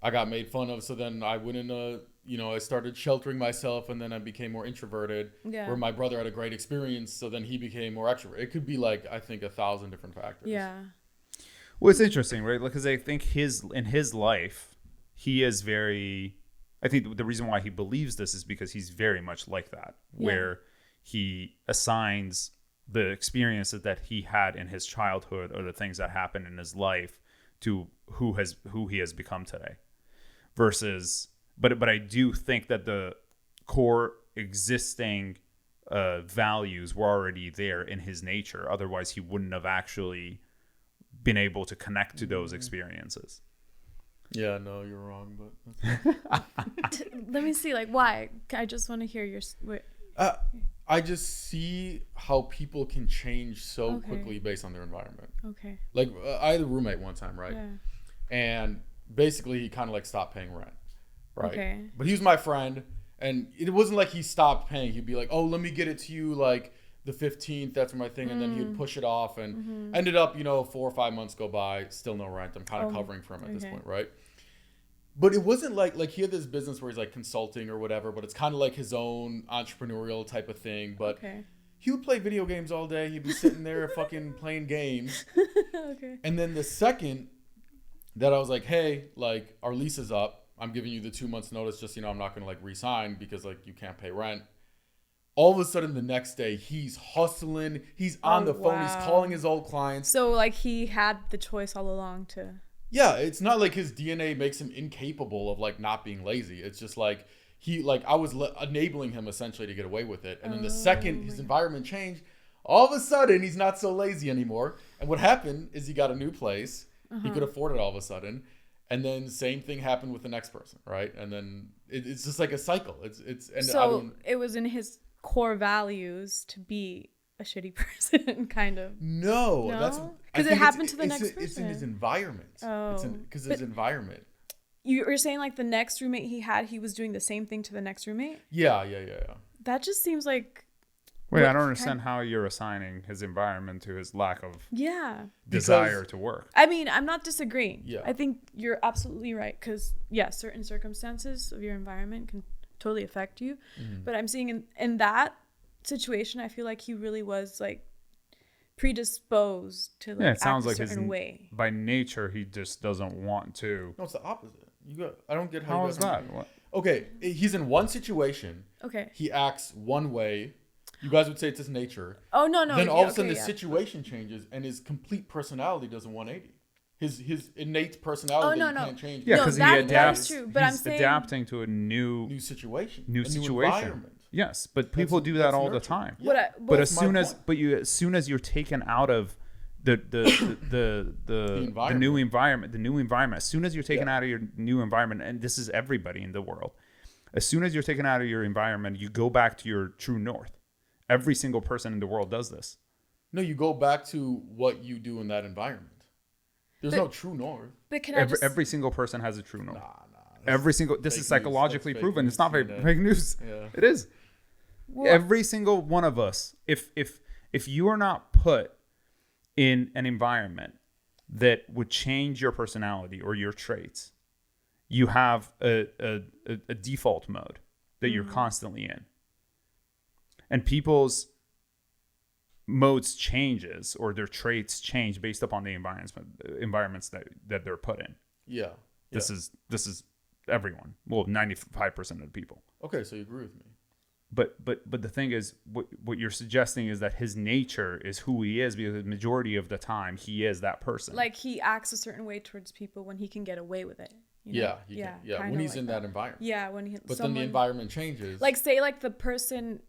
I got made fun of, so then I went in I started sheltering myself, and then I became more introverted. Yeah. Where my brother had a great experience, so then he became more extrovert. It could be like, I think 1,000 different factors. Yeah. Well, it's interesting, right? Because I think in his life, he is very. I think the reason why he believes this is because he's very much like that, where he assigns the experiences that he had in his childhood or the things that happened in his life to who he has become today. Versus, but I do think that the core existing values were already there in his nature. Otherwise, he wouldn't have actually been able to connect to those experiences. Yeah, no, you're wrong, but that's Let me see, like, why? I just want to hear your. I just see how people can change so quickly based on their environment. Okay. Like, I had a roommate one time, right? Yeah. And basically, he kind of like stopped paying rent, right? Okay. But he was my friend, and it wasn't like he stopped paying. He'd be like, "Oh, let me get it to you like the 15th. That's my thing," and then he'd push it off, and ended up, 4 or 5 months go by, still no rent. I'm kind of covering for him at this point, right? But it wasn't like he had this business where he's like consulting or whatever, but it's kind of like his own entrepreneurial type of thing. But he would play video games all day. He'd be sitting there fucking playing games. Okay. And then the second that I was like, hey, like our lease is up. I'm giving you the 2 months notice. Just, I'm not going to like resign because like you can't pay rent. All of a sudden the next day he's hustling. He's on the phone. He's calling his old clients. So like he had the choice all along to. Yeah, it's not like his DNA makes him incapable of like not being lazy. It's just like I was enabling him essentially to get away with it. And then the second his environment changed, all of a sudden he's not so lazy anymore. And what happened is he got a new place. He could afford it all of a sudden. And then same thing happened with the next person, right? And then it's just like a cycle. So it was in his core values to be a shitty person, kind of. No? That's because it happened to the next person. It's in his environment. Because his environment. You're saying like the next roommate he was doing the same thing to the next roommate? Yeah. That just seems like. Wait, I don't understand how you're assigning his environment to his lack of desire to work. I mean, I'm not disagreeing. Yeah. I think you're absolutely right because, certain circumstances of your environment can totally affect you. But I'm seeing in that situation, I feel like he really was like predisposed to like it sounds act like a certain way. By nature, he just doesn't want to. No, it's the opposite. I don't get how is that? What? Okay, he's in one situation. Okay. He acts one way. You guys would say it's his nature. Oh no. Then all of a sudden the situation changes and his complete personality does a 180. His innate personality can't change. Yeah, because he adapts. That's true, but I'm saying adapting to a new situation. New environment. Yes, but people do that all the time. Yeah. But as soon as you're taken out of the new environment, as soon as you're taken out of your new environment, and this is everybody in the world, as soon as you're taken out of your environment, you go back to your true north. Every single person in the world does this. No, you go back to what you do in that environment. There's no true north. But every single person has a true north. Nah. This is psychologically proven. It's not fake news. Yeah. It is. Well, every single one of us, if you are not put in an environment that would change your personality or your traits, you have a default mode that you're constantly in. And people's modes changes or their traits change based upon the environments that they're put in. Yeah. This is everyone. Well, 95% of the people. Okay, so you agree with me. But the thing is, what you're suggesting is that his nature is who he is because the majority of the time he is that person. Like he acts a certain way towards people when he can get away with it. Yeah. When he's in that environment. Yeah, when he. But then the environment changes. Like say like the person,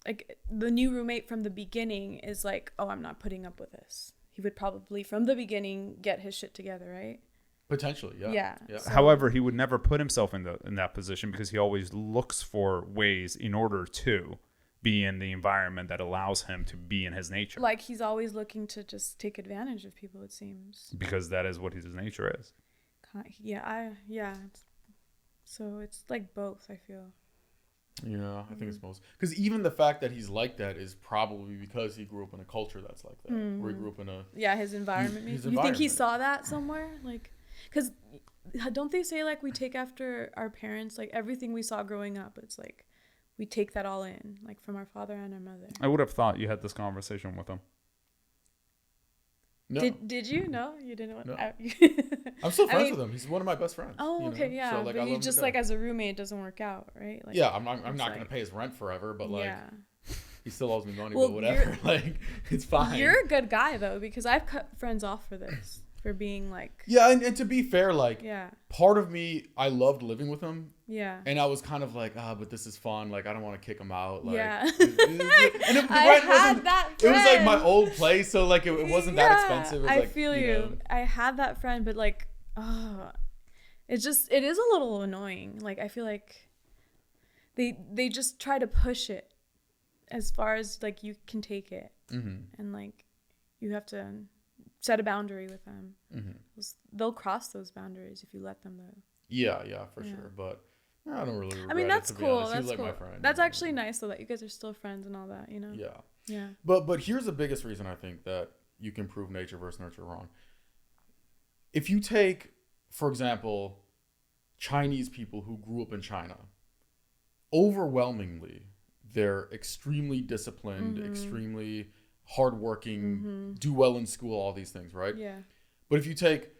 like the new roommate from the beginning is like, oh, I'm not putting up with this. He would probably from the beginning get his shit together, right? Potentially, yeah. So. However, he would never put himself in that position because he always looks for ways in order to be in the environment that allows him to be in his nature. Like he's always looking to just take advantage of people, it seems. Because that is what his nature is. So it's like both, I feel. Yeah, I think it's most. Because even the fact that he's like that is probably because he grew up in a culture that's like that. Where he grew up in a... Yeah, his environment. You think he saw that somewhere? Like... Because don't they say like we take after our parents, like everything we saw growing up, it's like we take that all in, like from our father and our mother. I would have thought you had this conversation with him. No. Did you? No, you didn't. No. I'm still friends with him. He's one of my best friends. Oh, okay, yeah. So, like, but you just like as a roommate, it doesn't work out, right? Like, yeah, I'm not gonna pay his rent forever, but like he still owes me money, but whatever. Like it's fine. You're a good guy though, because I've cut friends off for this. For being like and to be fair, like part of me, I loved living with him, and I was kind of like, but this is fun, like I don't want to kick him out, like and it was like my old place, so like it wasn't that expensive. It was I feel you. I had that friend, but like it is a little annoying. Like, I feel like they just try to push it as far as like you can take it, and like you have to set a boundary with them. They'll cross those boundaries if you let them though. Yeah, for sure. But I don't really regret I mean, that's it, to cool. be honest. That's like cool. my friend. That's actually nice though, that you guys are still friends and all that, you know? Yeah. But here's the biggest reason I think that you can prove nature versus nurture wrong. If you take, for example, Chinese people who grew up in China, overwhelmingly, they're extremely disciplined, extremely hardworking, do well in school, all these things, right? Yeah. But if you take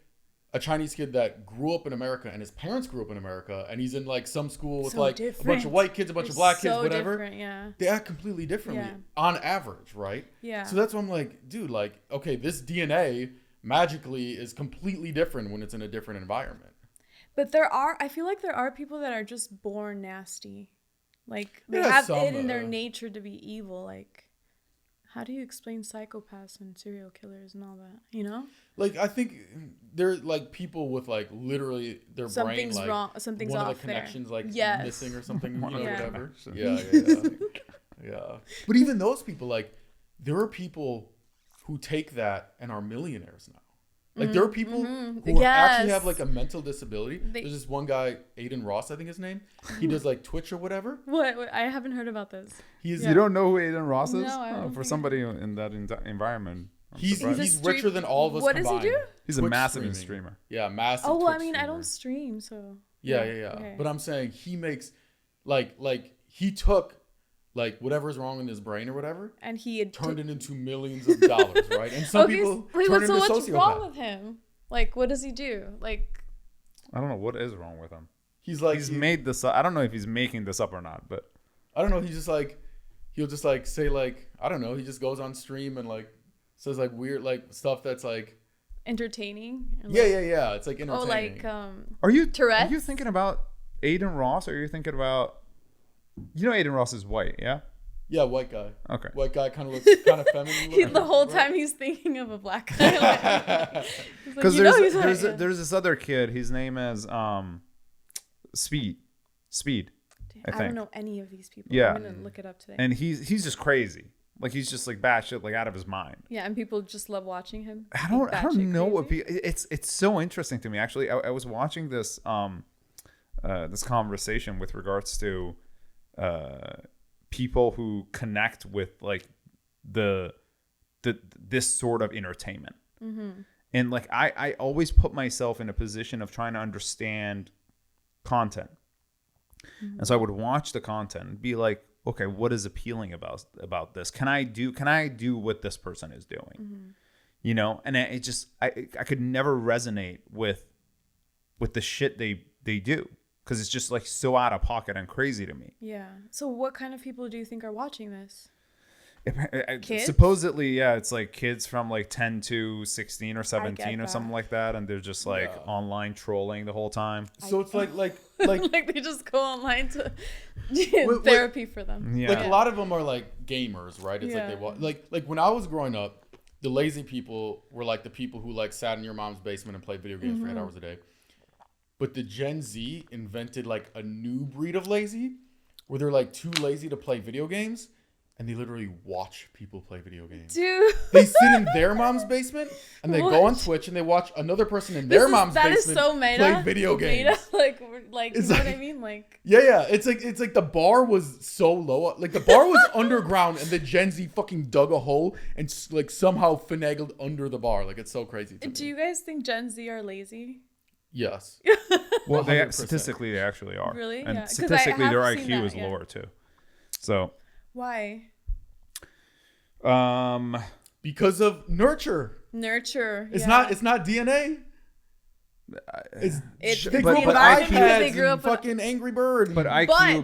a Chinese kid that grew up in America and his parents grew up in America and he's in like some school with a bunch of white kids, a bunch of black kids, whatever, they act completely differently on average, right? Yeah. So that's why I'm like, dude, like, okay, this DNA magically is completely different when it's in a different environment. But I feel like there are people that are just born nasty. Like, they have it in their nature to be evil. Like, how do you explain psychopaths and serial killers and all that, you know? Like, I think they're like people with like literally their something's brain, like wrong, something's one off of the connections there. like missing or something, you know, whatever. Yeah. But even those people, like, there are people who take that and are millionaires now. Like, there are people who actually have like a mental disability. There's this one guy, Aiden Ross, I think his name. He does like Twitch or whatever. What? I haven't heard about this. You don't know who Aiden Ross is? No, for somebody in that environment. He's richer than all of us combined. What does he do? He's Twitch a massive streaming. streamer. Yeah, massive. Oh, well, Twitch I mean, streamer. I don't stream, so. Yeah. Okay. But I'm saying he makes like he took like whatever's wrong in his brain or whatever, and he had turned it into millions of dollars, right? And some people turn into sociopaths. What's wrong with him? Like, what does he do? Like, I don't know what is wrong with him. He's made this up. I don't know if he's making this up or not, but I don't know. He's just like, he'll just like say like, I don't know. He just goes on stream and like says like weird like stuff that's like entertaining. Yeah. It's like entertaining. Oh, like Are you Tourette's? Are you thinking about Aiden Ross, or are you thinking about? You know, Aiden Ross is white, yeah. Yeah, white guy. Okay. White guy kind of looks kind of feminine. The whole time he's thinking of a black guy. Because there's this other kid. His name is Speed. I don't know any of these people. Yeah. I'm gonna look it up today. And he's just crazy. Like, he's just like batshit, like out of his mind. Yeah, and people just love watching him. I don't know what it's so interesting to me. Actually, I was watching this this conversation with regards to people who connect with like this sort of entertainment. And like I always put myself in a position of trying to understand content. And so I would watch the content and be like, okay, what is appealing about this? Can I do what this person is doing? You know, and it just I could never resonate with the shit they do. Because it's just like so out of pocket and crazy to me. Yeah. So what kind of people do you think are watching this? Kids? Supposedly, yeah, it's like kids from like 10 to 16 or 17 or something like that. And they're just like online trolling the whole time. So it's like like they just go online to therapy for them. Yeah. Like a lot of them are like gamers, right? It's like they watch like when I was growing up, the lazy people were like the people who like sat in your mom's basement and played video games for 8 hours a day. But the Gen Z invented like a new breed of lazy where they're like too lazy to play video games and they literally watch people play video games. Dude. They sit in their mom's basement and they go on Twitch and they watch another person in their mom's basement play video games. Like you know what I mean? Like Yeah. It's like the bar was so low. Like the bar was underground and the Gen Z fucking dug a hole and like somehow finagled under the bar. Like it's so crazy to me. Do you guys think Gen Z are lazy? Yes. Well, statistically they actually are. Really? And yeah. statistically their IQ is lower too. So why? Because of nurture. It's not DNA. They grew up with iPads and fucking Angry Bird. But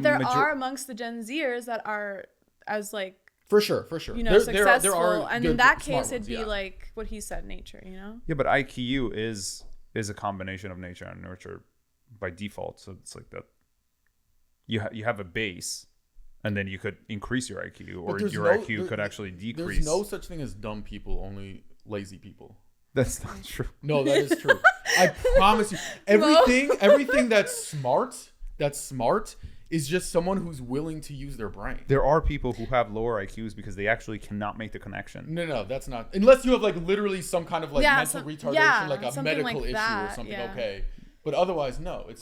there are amongst the Gen Zers that are as like for sure. You know, successful, and in that case, it'd be like what he said, nature. You know. Yeah, but IQ is a combination of nature and nurture by default. So it's like that. You have a base, and then you could increase your IQ, or your IQ could actually decrease. There's no such thing as dumb people, only lazy people. That's not true. No, that is true. I promise you. Everything that's smart is just someone who's willing to use their brain. There are people who have lower IQs because they actually cannot make the connection. No, that's not. Unless you have like literally some kind of like mental retardation, like a medical like issue or something. Okay, but otherwise, no. It's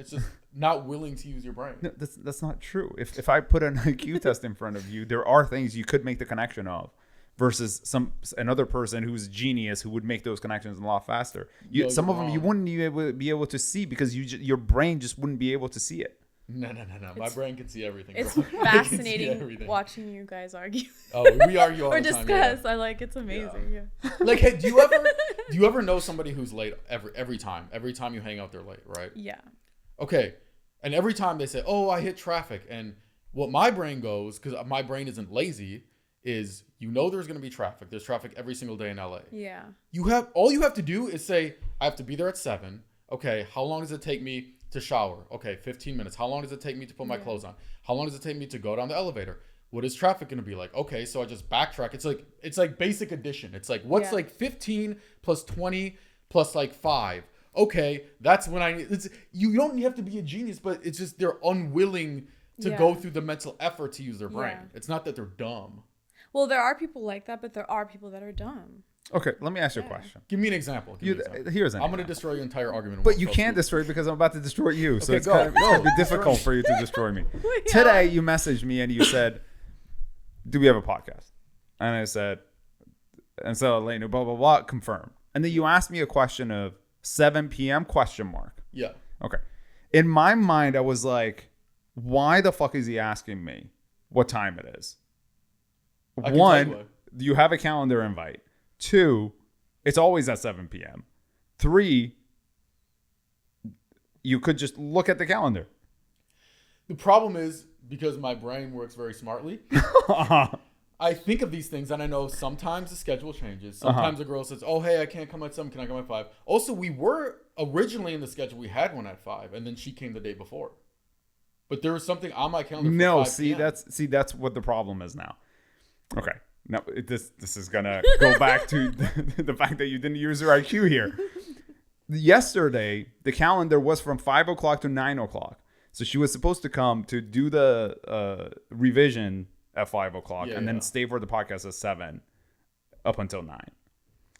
just not willing to use your brain. No, that's not true. If I put an IQ test in front of you, there are things you could make the connection of. Versus another person who's a genius who would make those connections a lot faster. Some of them you wouldn't even be able to see because your brain just wouldn't be able to see it. No. My brain can see everything. It's fascinating watching you guys argue. Oh, we argue all the time. Or discuss. Yeah. I like it's amazing. Yeah. Like, hey, do you ever know somebody who's late every time? Every time you hang out, they're late, right? Yeah. Okay, and every time they say, "Oh, I hit traffic," and what my brain goes, because my brain isn't lazy, is there's going to be traffic. There's traffic every single day in LA. Yeah. All you have to do is say, I have to be there at 7. Okay, how long does it take me to shower? Okay, 15 minutes. How long does it take me to put my clothes on? How long does it take me to go down the elevator? What is traffic going to be like? Okay, so I just backtrack. It's like basic addition. It's like, what's like 15 plus 20 plus like 5? Okay, that's when you don't have to be a genius, but it's just they're unwilling to go through the mental effort to use their brain. Yeah. It's not that they're dumb. Well, there are people like that, but there are people that are dumb. Okay, let me ask you a question. Give me an example. Here's an I'm going to destroy your entire argument. But you can't destroy it because I'm about to destroy you. So it's going to be difficult for you to destroy me. Today, you messaged me and you said, do we have a podcast? And I said, and so Elena, blah, blah, blah, confirm. And then you asked me a question of 7 p.m. ? Yeah. Okay. In my mind, I was like, why the fuck is he asking me what time it is? 1, you have a calendar invite. 2, it's always at 7 p.m. 3, you could just look at the calendar. The problem is, because my brain works very smartly, I think of these things and I know sometimes the schedule changes. Sometimes a girl says, oh, hey, I can't come at 7. Can I come at 5? Also, we were originally in the schedule. We had one at 5 and then she came the day before. But there was something on my calendar for 5 p.m. That's what the problem is now. Okay. No, this is going to go back to the fact that you didn't use your IQ here. Yesterday, the calendar was from 5 o'clock to 9 o'clock. So she was supposed to come to do the revision at 5 o'clock and then stay for the podcast at 7 up until 9.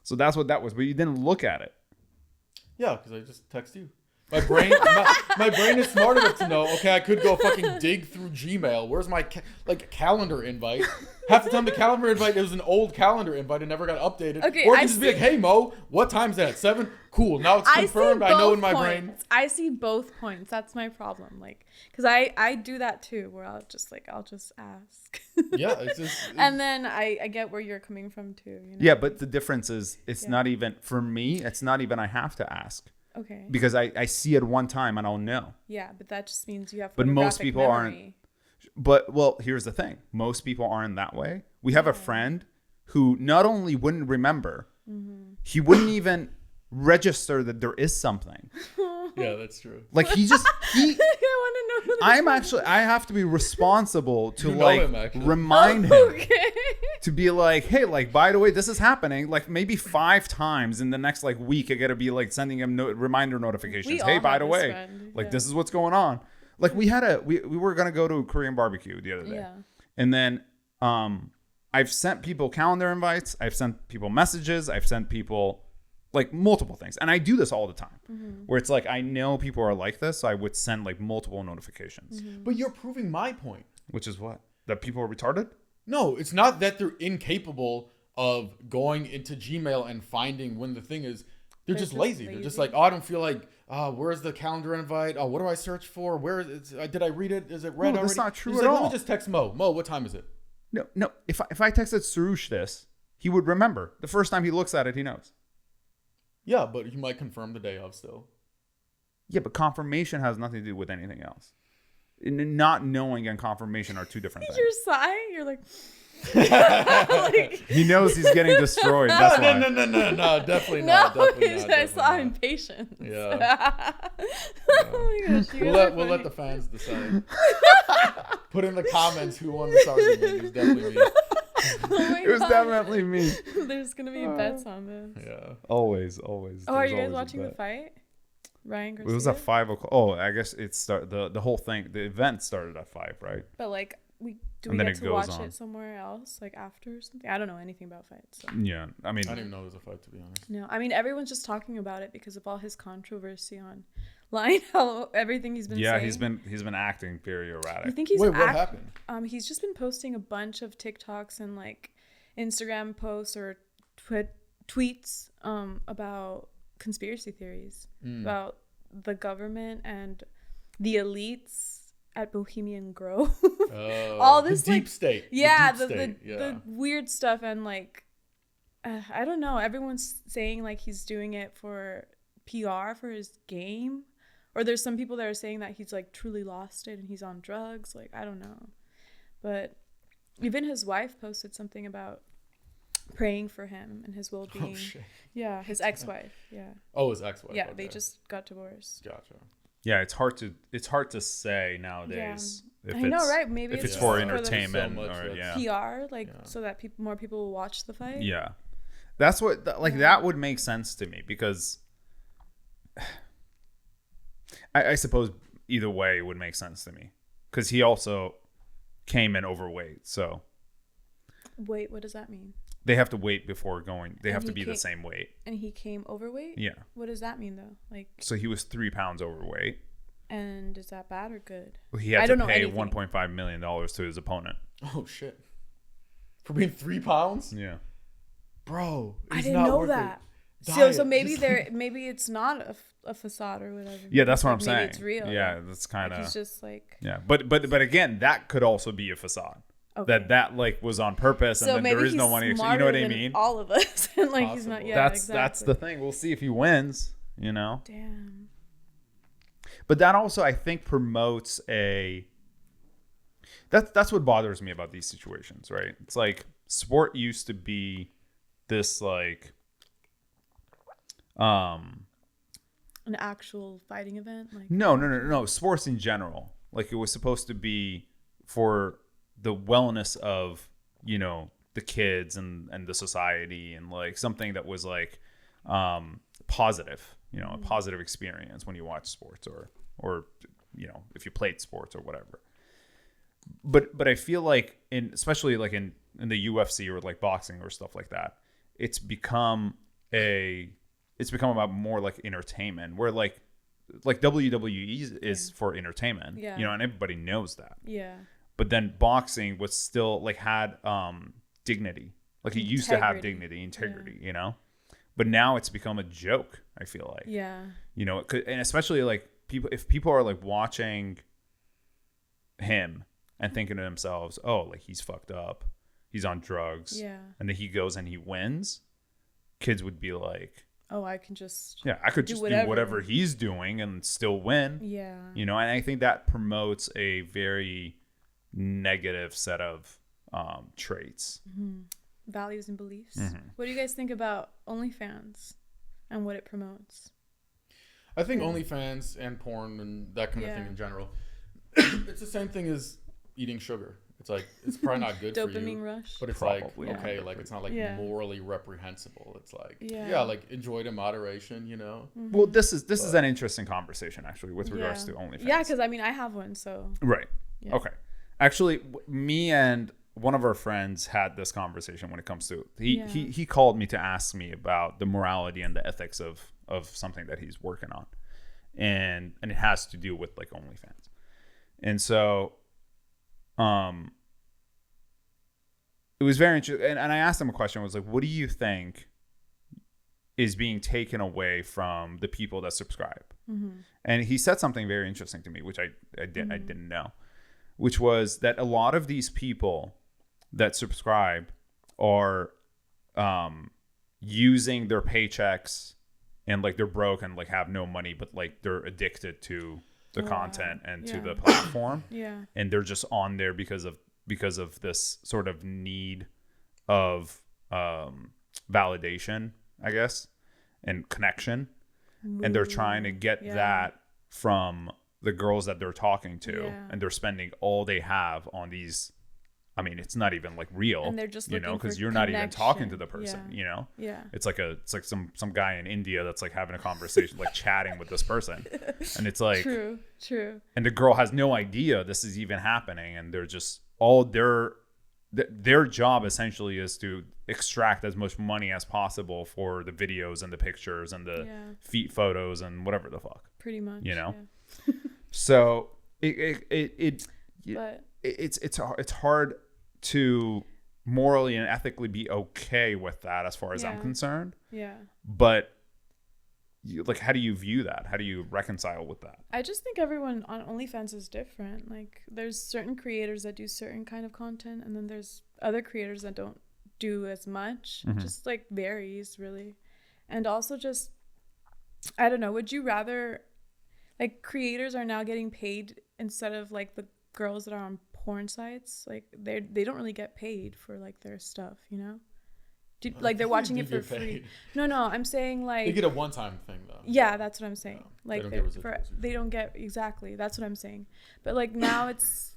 So that's what that was. But you didn't look at it. Yeah, because I just text you. My brain is smart enough to know, okay, I could go fucking dig through Gmail. Where's my calendar invite? Half the time the calendar invite, it was an old calendar invite and never got updated. Okay, or you just be like, hey, Mo, what time's that? 7? Cool. Now it's confirmed. I know in my brain. I see both points. That's my problem. Like, because I do that too, where I'll just ask. Yeah. And then I get where you're coming from too. You know? Yeah, but the difference is it's not even, for me, it's not even I have to ask. Okay. Because I see it one time and I'll know. Yeah, but that just means you have. But most people aren't. But well, here's the thing: most people aren't that way. We have a friend who not only wouldn't remember, he wouldn't even register that there is something. Yeah, that's true. Like he I want to know. I have to be responsible to remind him to be like, hey, like, by the way, this is happening. Like maybe 5 times in the next week, I gotta be sending him reminder notifications. Hey, by the way, this is what's going on. Like we were gonna go to a Korean barbecue the other day, and then I've sent people calendar invites. I've sent people messages. I've sent people multiple things. And I do this all the time where it's I know people are like this. So I would send multiple notifications. But you're proving my point. Which is what? That people are retarded? No, it's not that they're incapable of going into Gmail and finding when the thing is. They're just lazy. They're just I don't feel like, where's the calendar invite? Oh, what do I search for? Where is it? Did I read it? Is it read already? That's not true at all. Let me just text Mo. Mo, what time is it? No. If I texted Sarush this, he would remember. The first time he looks at it, he knows. Yeah, but he might confirm the day of still. Yeah, but confirmation has nothing to do with anything else. Not knowing and confirmation are two different things. You're sighing. You're like... He knows he's getting destroyed. That's why. No, definitely not. I saw impatience. Yeah. Oh my gosh, we'll let the fans decide. Put in the comments who won this argument. It was definitely me. It was definitely me. There's gonna be bets on this. Yeah. Always. Oh, There's are you guys always a watching the bet. fight? Ryan Garcia. It was at 5:00. Oh, I guess it started. The whole thing, the event started at 5, right? But like, we And then get it to goes watch on. it somewhere else, like after or something? I don't know anything about fights. So. Yeah, I mean, I didn't even know it was a fight, to be honest. No, I mean everyone's just talking about it because of all his controversy online, how everything he's been saying. he's been acting very erratic. You think he's Wait, what happened? He's just been posting a bunch of TikToks and like Instagram posts or tweets about conspiracy theories about the government and the elites at Bohemian Grove. All this the deep like, state. Yeah, Yeah. the weird stuff and like I don't know. Everyone's saying like he's doing it for PR for his game, or there's some people that are saying that he's like truly lost it and he's on drugs. Like I don't know, but even his wife posted something about praying for him and his well-being. Oh shit. Yeah, his ex-wife. Yeah. Oh, his ex-wife. Yeah, okay. they just got divorced. Gotcha. Yeah, it's hard to say nowadays. I know, right? Maybe if it's it's for just entertainment so much or that's- PR, like so that more people will watch the fight. Yeah, that's what that would make sense to me because I suppose either way it would make sense to me because he also came in overweight, so Wait, what does that mean? they have to wait before going. They And have to he be the came- same weight. And he came overweight? Yeah. What does that mean though? Like, So he was 3 pounds overweight. and is that bad or good? He had I to don't know pay anything. $1.5 million to his opponent. Oh shit. For being 3 pounds? Yeah. Bro, I it's didn't not know worth that. it. So Diet, maybe just maybe it's not a facade or whatever. Yeah, that's what Like, I'm saying. Maybe it's real. Yeah, that's kind Like of. he's just like. Yeah, but again, that could also be a facade. Okay. That like was on purpose, So and then maybe there is he's no money. You know smarter what I than mean? all of us, and like he's not. Possible. Yeah, That's the thing. We'll see if he wins. You know. Damn. But that also, I think, promotes a. That's what bothers me about these situations, right? It's like sport used to be this like. An actual fighting event, like. No. Sports in general, like it was supposed to be for the wellness of the kids and the society and like something that was like positive, a positive experience when you watch sports or if you played sports or whatever. But I feel like especially like in the UFC or like boxing or stuff like that, it's become about more like entertainment where like WWE is for entertainment, Yeah. and everybody knows that. Yeah. But then boxing was still like had dignity. Like it used to have integrity, But now it's become a joke, I feel like. Yeah. And especially like if people are like watching him and thinking to themselves, "Oh, like he's fucked up. He's on drugs." Yeah. And then he goes and he wins. Kids would be like, Oh, I can just. "Yeah, I could just do whatever he's doing and still win." Yeah. And I think that promotes a very negative set of traits. Mm-hmm. Values and beliefs. Mm-hmm. What do you guys think about OnlyFans and what it promotes? I think OnlyFans and porn and that kind of thing Yeah. in general, it's the same thing as eating sugar. It's like, it's probably not good for you. Dopamine rush. But it's Probably like, not okay, good like for it's not like Yeah. morally reprehensible. It's like, Yeah. like enjoy it in moderation, Mm-hmm. Well, this is an interesting conversation actually with regards to OnlyFans. Yeah, because I mean, I have one, so. Right. Yeah. Okay. Actually, me and one of our friends had this conversation when it comes to he called me to ask me about the morality and the ethics of something that he's working on, and it has to do with like OnlyFans, and so it was very interesting. And I asked him a question. I was like, "What do you think is being taken away from the people that subscribe?" Mm-hmm. And he said something very interesting to me, which I didn't know, which was that a lot of these people that subscribe are using their paychecks and like they're broke and like have no money, but like they're addicted to the content and to the platform. Yeah. And they're just on there because of this sort of need of validation, I guess, and connection. And they're trying to get that from the girls that they're talking to, and they're spending all they have on these I mean, it's not even like real, and they're just because you're not even talking to the person, Yeah. It's like some guy in India that's like having a conversation, like chatting with this person. And it's like, true. And the girl has no idea this is even happening. And they're just their job essentially is to extract as much money as possible for the videos and the pictures and the feet photos and whatever the fuck. Pretty much. So it's hard to morally and ethically be okay with that as far as I'm concerned. Yeah. But how do you view that? How do you reconcile with that? I just think everyone on OnlyFans is different. Like there's certain creators that do certain kind of content, and then there's other creators that don't do as much. Mm-hmm. Just like varies really. And also just, I don't know, would you rather, like creators are now getting paid instead of like the girls that are on porn sites? Like they don't really get paid for like their stuff, like they're watching it for free. No, I'm saying like they get a one-time thing though. Yeah, that's what I'm saying. Like they don't get exactly. That's what I'm saying. But like now it's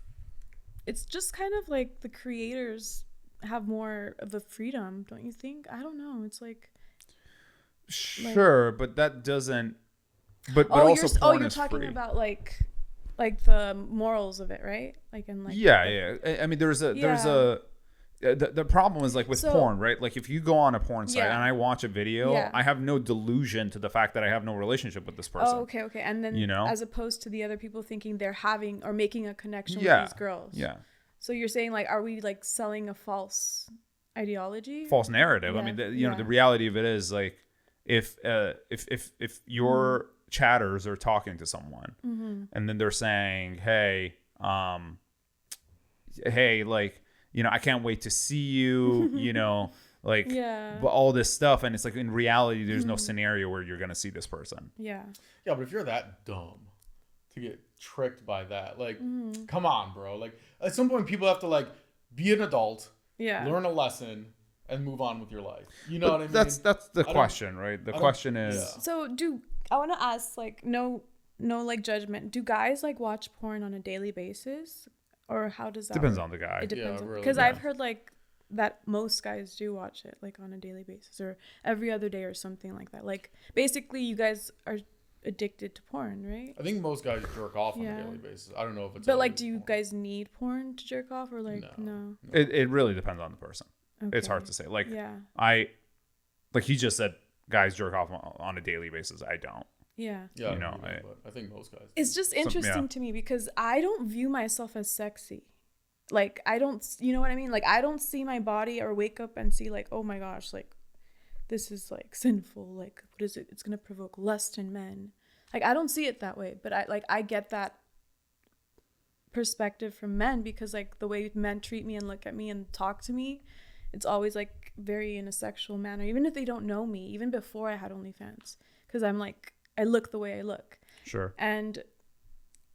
just kind of like the creators have more of the freedom, don't you think? I don't know. It's like sure, but that doesn't. But also porn you're is talking free. about like the morals of it, right? Like and like I mean, there's a. The problem is like with porn, right? Like if you go on a porn site and I watch a video, I have no delusion to the fact that I have no relationship with this person. Oh, okay. And then as opposed to the other people thinking they're having or making a connection with these girls. Yeah. So you're saying like, are we like selling a false ideology? False narrative. Yeah. I mean, the reality of it is like if your chatters are talking to someone and then they're saying, hey, like, I can't wait to see you, but all this stuff. And it's like, in reality, there's no scenario where you're going to see this person. Yeah. Yeah. But if you're that dumb to get tricked by that, like, come on, bro. Like at some point people have to like be an adult, learn a lesson and move on with your life. You know what I mean? That's the question, right? The question is, so I want to ask like, no like judgment. Do guys like watch porn on a daily basis? Or how does that depends work? on the guy. It depends really because I've heard like that most guys do watch it like on a daily basis or every other day or something like that. Like basically you guys are addicted to porn, right? I think most guys jerk off on a daily basis. I don't know if it's but like do you guys need porn to jerk off or like no? It really depends on the person. Okay. It's hard to say. Like like you just said guys jerk off on a daily basis. I don't. Yeah. But I think most guys. It's just interesting to me because I don't view myself as sexy. Like I don't, you know what I mean? Like I don't see my body or wake up and see like, oh my gosh, like this is like sinful. Like what is it? It's gonna provoke lust in men. Like I don't see it that way, but I get that perspective from men because like the way men treat me and look at me and talk to me, it's always like very in a sexual manner. Even if they don't know me, even before I had OnlyFans, because I'm like. I look the way I look. Sure. And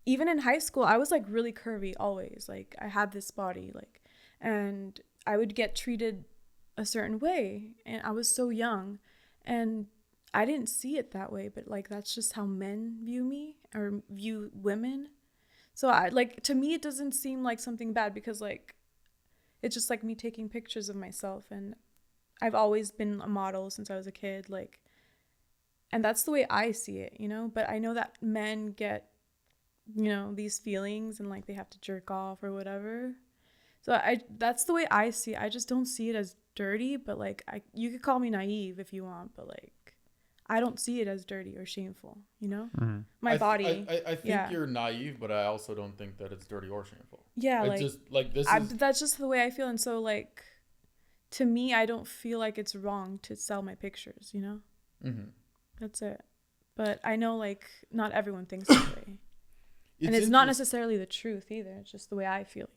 even in high school, I was like really curvy always. Like I had this body, like, and I would get treated a certain way. And I was so young and I didn't see it that way, but like, that's just how men view me or view women. So I like, to me, it doesn't seem like something bad because like, it's just like me taking pictures of myself. And I've always been a model since I was a kid. Like, and that's the way I see it, but I know that men get, these feelings and like they have to jerk off or whatever. So that's the way I see it. I just don't see it as dirty, but like you could call me naive if you want, but like I don't see it as dirty or shameful, my body. I think you're naive, but I also don't think that it's dirty or shameful. Yeah. It's just like this that's just the way I feel. And so like, to me, I don't feel like it's wrong to sell my pictures, That's it. But I know like not everyone thinks that way. And it's not necessarily the truth either. It's just the way I feel,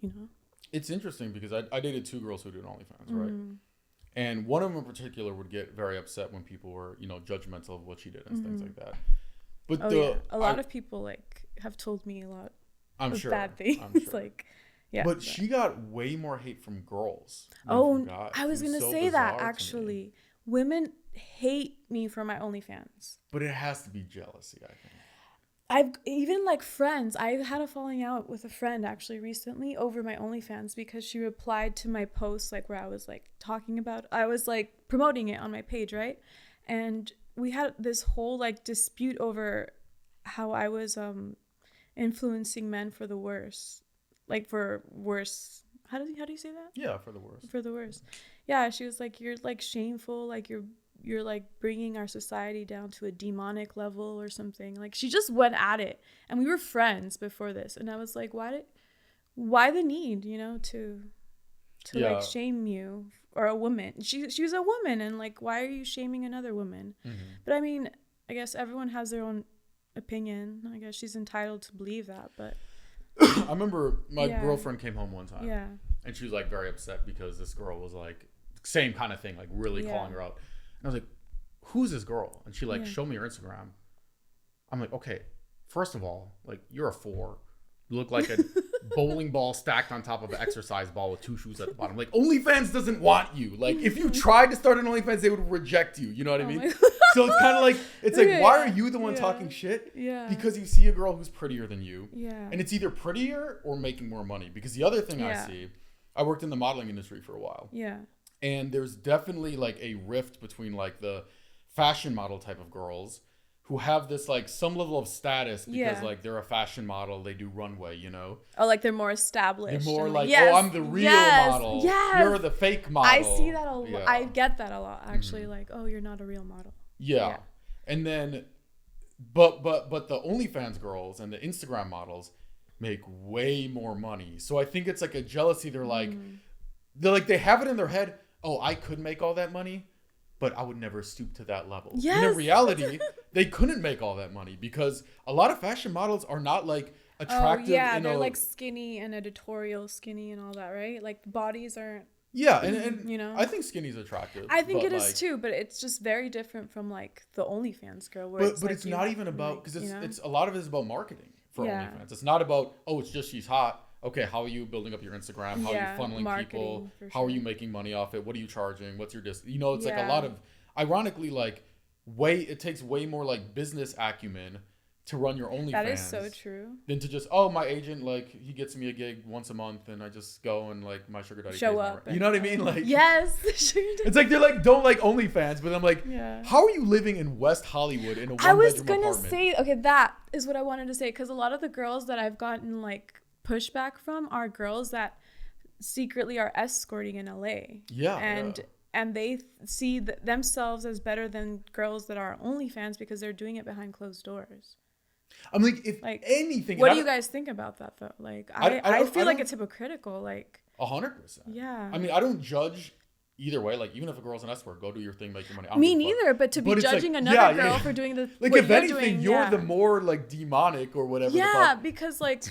It's interesting because I dated two girls who did OnlyFans, right? And one of them in particular would get very upset when people were, judgmental of what she did and things like that. But a lot of people like have told me a lot of bad things. I'm sure. Like, yeah. But she got way more hate from girls. I was gonna say that actually. Women hate me for my OnlyFans. But it has to be jealousy, I think. I've even like friends. I had a falling out with a friend actually recently over my OnlyFans because she replied to my post like where I was like I was like promoting it on my page, right? And we had this whole like dispute over how I was influencing men for the worse, like for worse. How do you say that? Yeah, for the worse. For the worse. Yeah, she was like, you're like shameful, like you're like bringing our society down to a demonic level or something. Like she just went at it, and we were friends before this, and I was like, why the need, you know, to like shame you or a woman? She was a woman, and like, why are you shaming another woman? Mm-hmm. But I mean, I guess everyone has their own opinion. I guess she's entitled to believe that, but I remember my girlfriend came home one time, and she was like very upset because this girl was like same kind of thing, like really calling her out. And I was like, who's this girl? And she like showed me her Instagram. I'm like, okay, first of all, like you're a 4. You look like a bowling ball stacked on top of an exercise ball with 2 shoes at the bottom. Like OnlyFans doesn't want you. Like if you tried to start an OnlyFans, they would reject you. You know what I mean? So it's kind of like, it's like, why are you the one talking shit? Yeah. Because you see a girl who's prettier than you. Yeah. And it's either prettier or making more money. Because the other thing I see, I worked in the modeling industry for a while. Yeah. And there's definitely like a rift between like the fashion model type of girls who have this like some level of status because like they're a fashion model, they do runway, you know. Oh, like they're more established. They're more like, oh, I'm the real model. Yes. You're the fake model. I see that a lot. Yeah. I get that a lot actually. Mm-hmm. Like, oh, you're not a real model. Yeah. And then, but the OnlyFans girls and the Instagram models make way more money. So I think it's like a jealousy. They're like, they have it in their head. Oh, I could make all that money, but I would never stoop to that level. Yes. And in reality, they couldn't make all that money because a lot of fashion models are not like attractive. Oh, yeah, they're like skinny and editorial skinny and all that, right? Like bodies aren't. Yeah, and you know, I think skinny's attractive. I think it is too, but it's just very different from like the OnlyFans girl. Where but it's not even about, because it's a lot of it is about marketing for OnlyFans. It's not about, oh, it's just she's hot. Okay, how are you building up your Instagram? How are you funneling people? How are you making money off it? What are you charging? What's your You know, it's like a lot of, ironically, like it takes way more like business acumen to run your OnlyFans. That is so true. Than to just, oh, my agent, like he gets me a gig once a month and I just go and like my sugar daddy show up. You know what I mean? Like yes, it's like they're like don't like OnlyFans, but I'm like, how are you living in West Hollywood in a one-bedroom apartment? I was gonna say, okay, that is what I wanted to say because a lot of the girls that I've gotten like pushback from are girls that secretly are escorting in LA. Yeah. And they see themselves as better than girls that are OnlyFans because they're doing it behind closed doors. I'm like, if like, anything. What do you guys think about that though? Like, I feel like it's hypocritical. Like 100%. Yeah. I mean, I don't judge either way. Like, even if a girl's an escort, go do your thing, make your money. Me neither. But to be judging like, another girl for doing the like, if anything, you're the more like demonic or whatever. Yeah, because like.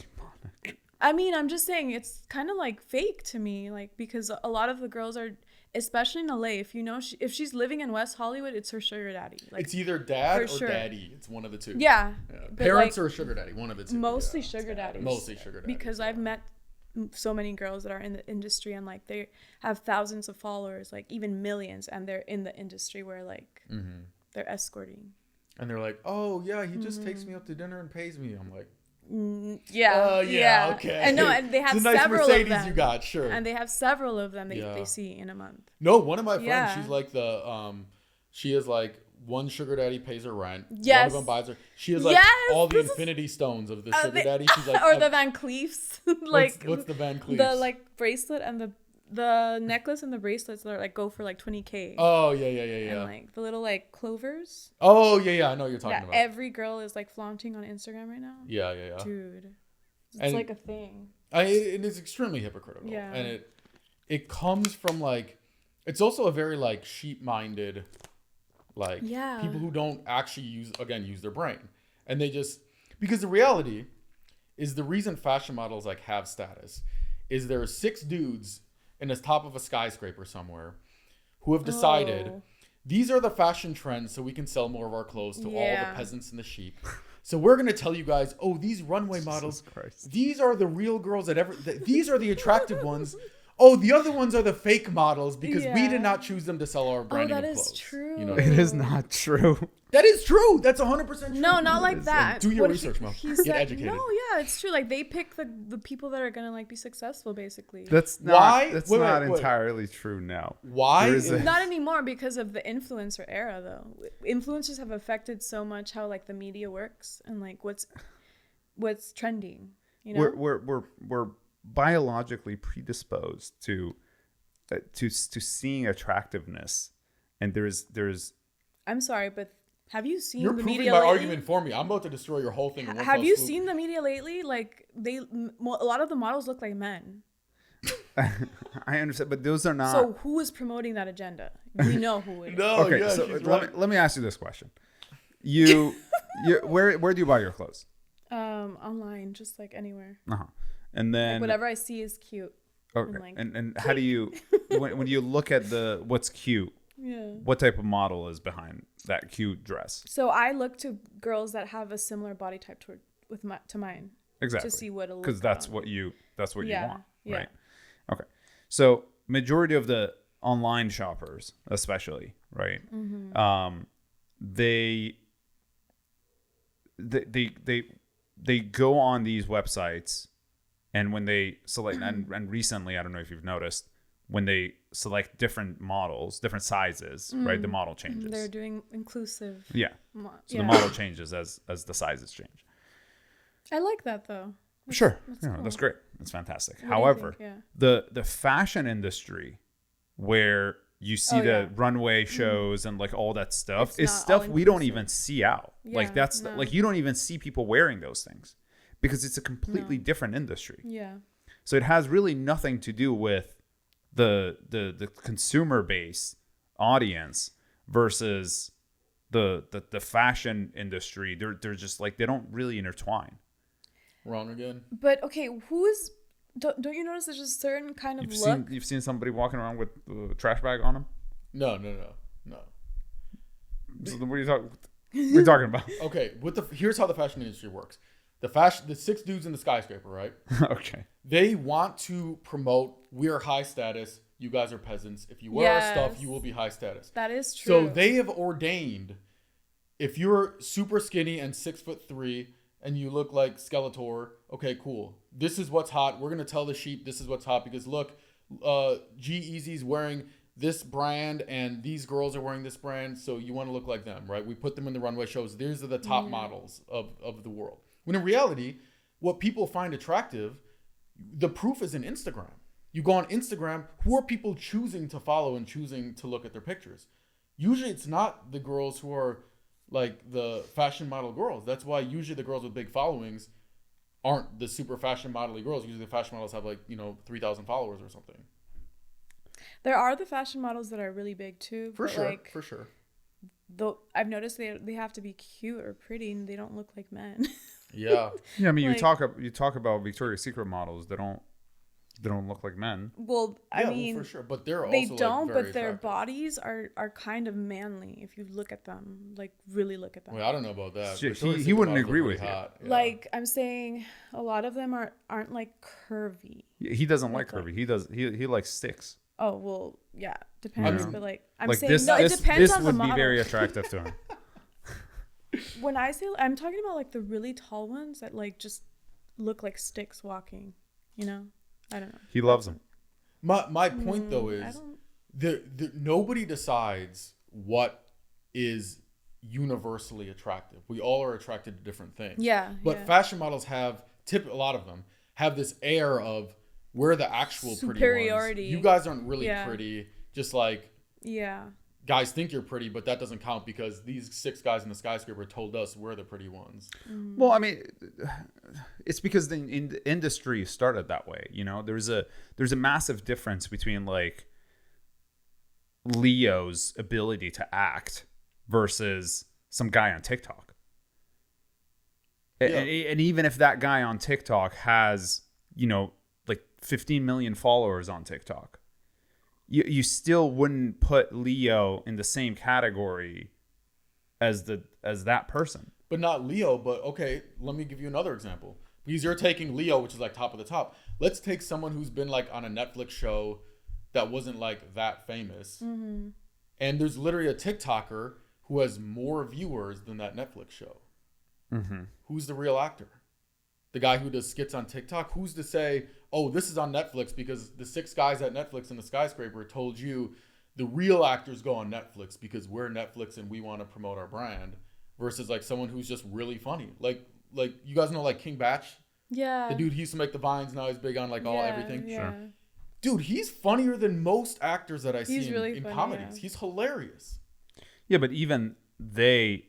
I mean, I'm just saying it's kind of like fake to me, like because a lot of the girls are, especially in LA. If you know, if she's living in West Hollywood, it's her sugar daddy. Like, it's either dad or daddy. It's one of the two. Yeah. Parents or sugar daddy, one of the two. Mostly sugar daddy. Mostly sugar daddy. Because I've met so many girls that are in the industry and like they have thousands of followers, like even millions, and they're in the industry where like they're escorting. And they're like, oh yeah, he just takes me out to dinner and pays me. I'm like. Yeah. Okay. And no, and they have it's a nice several Mercedes of them. You got, sure. And they have several of them they see in a month. No, one of my friends, she's like she is like one sugar daddy pays her rent. Yes. One of them buys her. She has like all the infinity stones of the sugar daddy. She's like, or the Van Cleefs. Like what's the Van Cleefs? The like bracelet and the necklace and the bracelets that are like go for like $20,000. Oh yeah. And like the little like clovers. Oh yeah, I know what you're talking about. Every girl is like flaunting on Instagram right now. Yeah. Dude, it's like a thing. It is extremely hypocritical. Yeah. And it comes from like, it's also a very like sheep-minded, like people who don't actually use their brain, and they just, because the reality is the reason fashion models like have status is there are 6 dudes in the top of a skyscraper somewhere who have decided these are the fashion trends so we can sell more of our clothes to all the peasants and the sheep. So we're going to tell you guys, these runway models, these are the real girls these are the attractive ones. oh, the other ones are the fake models because we did not choose them to sell our branding of clothes. That is true. You know, It is not true. that is true. That's 100% true. No, not like that. Do your research, Mom. Get educated. No, yeah, it's true. Like they pick the people that are gonna like be successful, basically. That's not. Why? That's Wait, not wait, wait. entirely true now. Why? Not anymore because of the influencer era, though. Influencers have affected so much how like the media works and like what's trending. You know, we're biologically predisposed to seeing attractiveness, and there's. I'm sorry, but have you seen You're the proving media my lately? argument for me. I'm about to destroy your whole thing. Have you seen the media lately? Like a lot of the models look like men. I understand, but those are not. So who is promoting that agenda? We know who it is. No, Okay, yeah, so she's let me ask you this question. You where do you buy your clothes? Online, just like anywhere. And then Like whatever I see is cute. Okay. like- And how do you when you look at what's cute? Yeah. What type of model is behind that cute dress? So I look to girls that have a similar body type to mine. Exactly. To see what it'll because look that's on. what you want, Yeah. right? Okay. So majority of the online shoppers, especially, right? Mm-hmm. They go on these websites, and when they select and recently, I don't know if you've noticed, when they select different models, different sizes, right, the model changes. They're doing inclusive. Yeah. So the model changes as the sizes change. I like that though. Sure. That's Yeah, cool. that's great. That's fantastic. What do you However, think? the fashion industry where you see the runway shows and like all that stuff It's is not stuff we don't all-inclusive. even see out. Like Yeah, that's no. like you don't even see people wearing those things because it's a completely different industry. Yeah. So it has really nothing to do with the consumer base audience versus the fashion industry. They're just like they don't really intertwine. Wrong again. But okay, don't you notice there's a certain kind of look? You've seen somebody walking around with a trash bag on them? No. So what are you talking about? Okay, here's how the fashion industry works. The 6 dudes in the skyscraper, right? Okay. They want to promote we're high status. You guys are peasants. If you wear our stuff, Yes. you will be high status. That is true. So they have ordained, if you're super skinny and 6'3" and you look like Skeletor, okay, cool. This is what's hot. We're gonna tell the sheep this is what's hot because look, G-Eazy's wearing this brand and these girls are wearing this brand, so you want to look like them, right? We put them in the runway shows. These are the top models of the world. When in reality, what people find attractive, the proof is in Instagram. You go on Instagram, who are people choosing to follow and choosing to look at their pictures? Usually it's not the girls who are like the fashion model girls. That's why usually the girls with big followings aren't the super fashion model-y girls. Usually the fashion models have 3,000 followers or something. There are the fashion models that are really big too. For sure. Though I've noticed they have to be cute or pretty and they don't look like men. Yeah. Yeah, I mean, Like- you talk about Victoria's Secret models. They don't look like men. Well, I mean, for sure. But they're they also don't, very but their attractive. bodies are kind of manly if you look at them, like really look at them. Well, I don't know about that. Shit, Victoria's he Secret wouldn't models are agree pretty with you. hot. Yeah. Like I'm saying, a lot of them aren't like curvy. He doesn't like Like- curvy. He likes sticks. Oh well, yeah, depends. Yeah. But like I'm Like saying, this, no, it this, depends this on the would model. be very attractive to him. When I say I'm talking about like the really tall ones that like just look like sticks walking. You know, I don't know. He loves them. My point though I is don't. nobody decides what is universally attractive. We all are attracted to different things. Yeah. But yeah. fashion models a lot of them have this air of we're the actual Superiority. pretty ones. You guys aren't really Yeah. pretty. Just like Yeah. guys think you're pretty, but that doesn't count because these 6 guys in the skyscraper told us we're the pretty ones. Well, I mean, it's because the industry started that way. You know, there's a massive difference between like Leo's ability to act versus some guy on TikTok. Yeah. And even if that guy on TikTok has, like 15 million followers on TikTok, you still wouldn't put Leo in the same category as that person. but not Leo. But okay, let me give you another example. Because you're taking Leo, which is like top of the top. Let's take someone who's been like on a Netflix show that wasn't like that famous. Mm-hmm. And there's literally a TikToker who has more viewers than that Netflix show. Mm-hmm. Who's the real actor? The guy who does skits on TikTok? Who's to say, oh, this is on Netflix because the 6 guys at Netflix in the skyscraper told you the real actors go on Netflix because we're Netflix and we want to promote our brand, versus like someone who's just really funny. Like you guys know like King Batch? Yeah. The dude, he used to make the Vines. Now he's big on like everything. Yeah. Sure. Dude, he's funnier than most actors that I see really in funny, comedies. yeah. He's hilarious. Yeah, but even they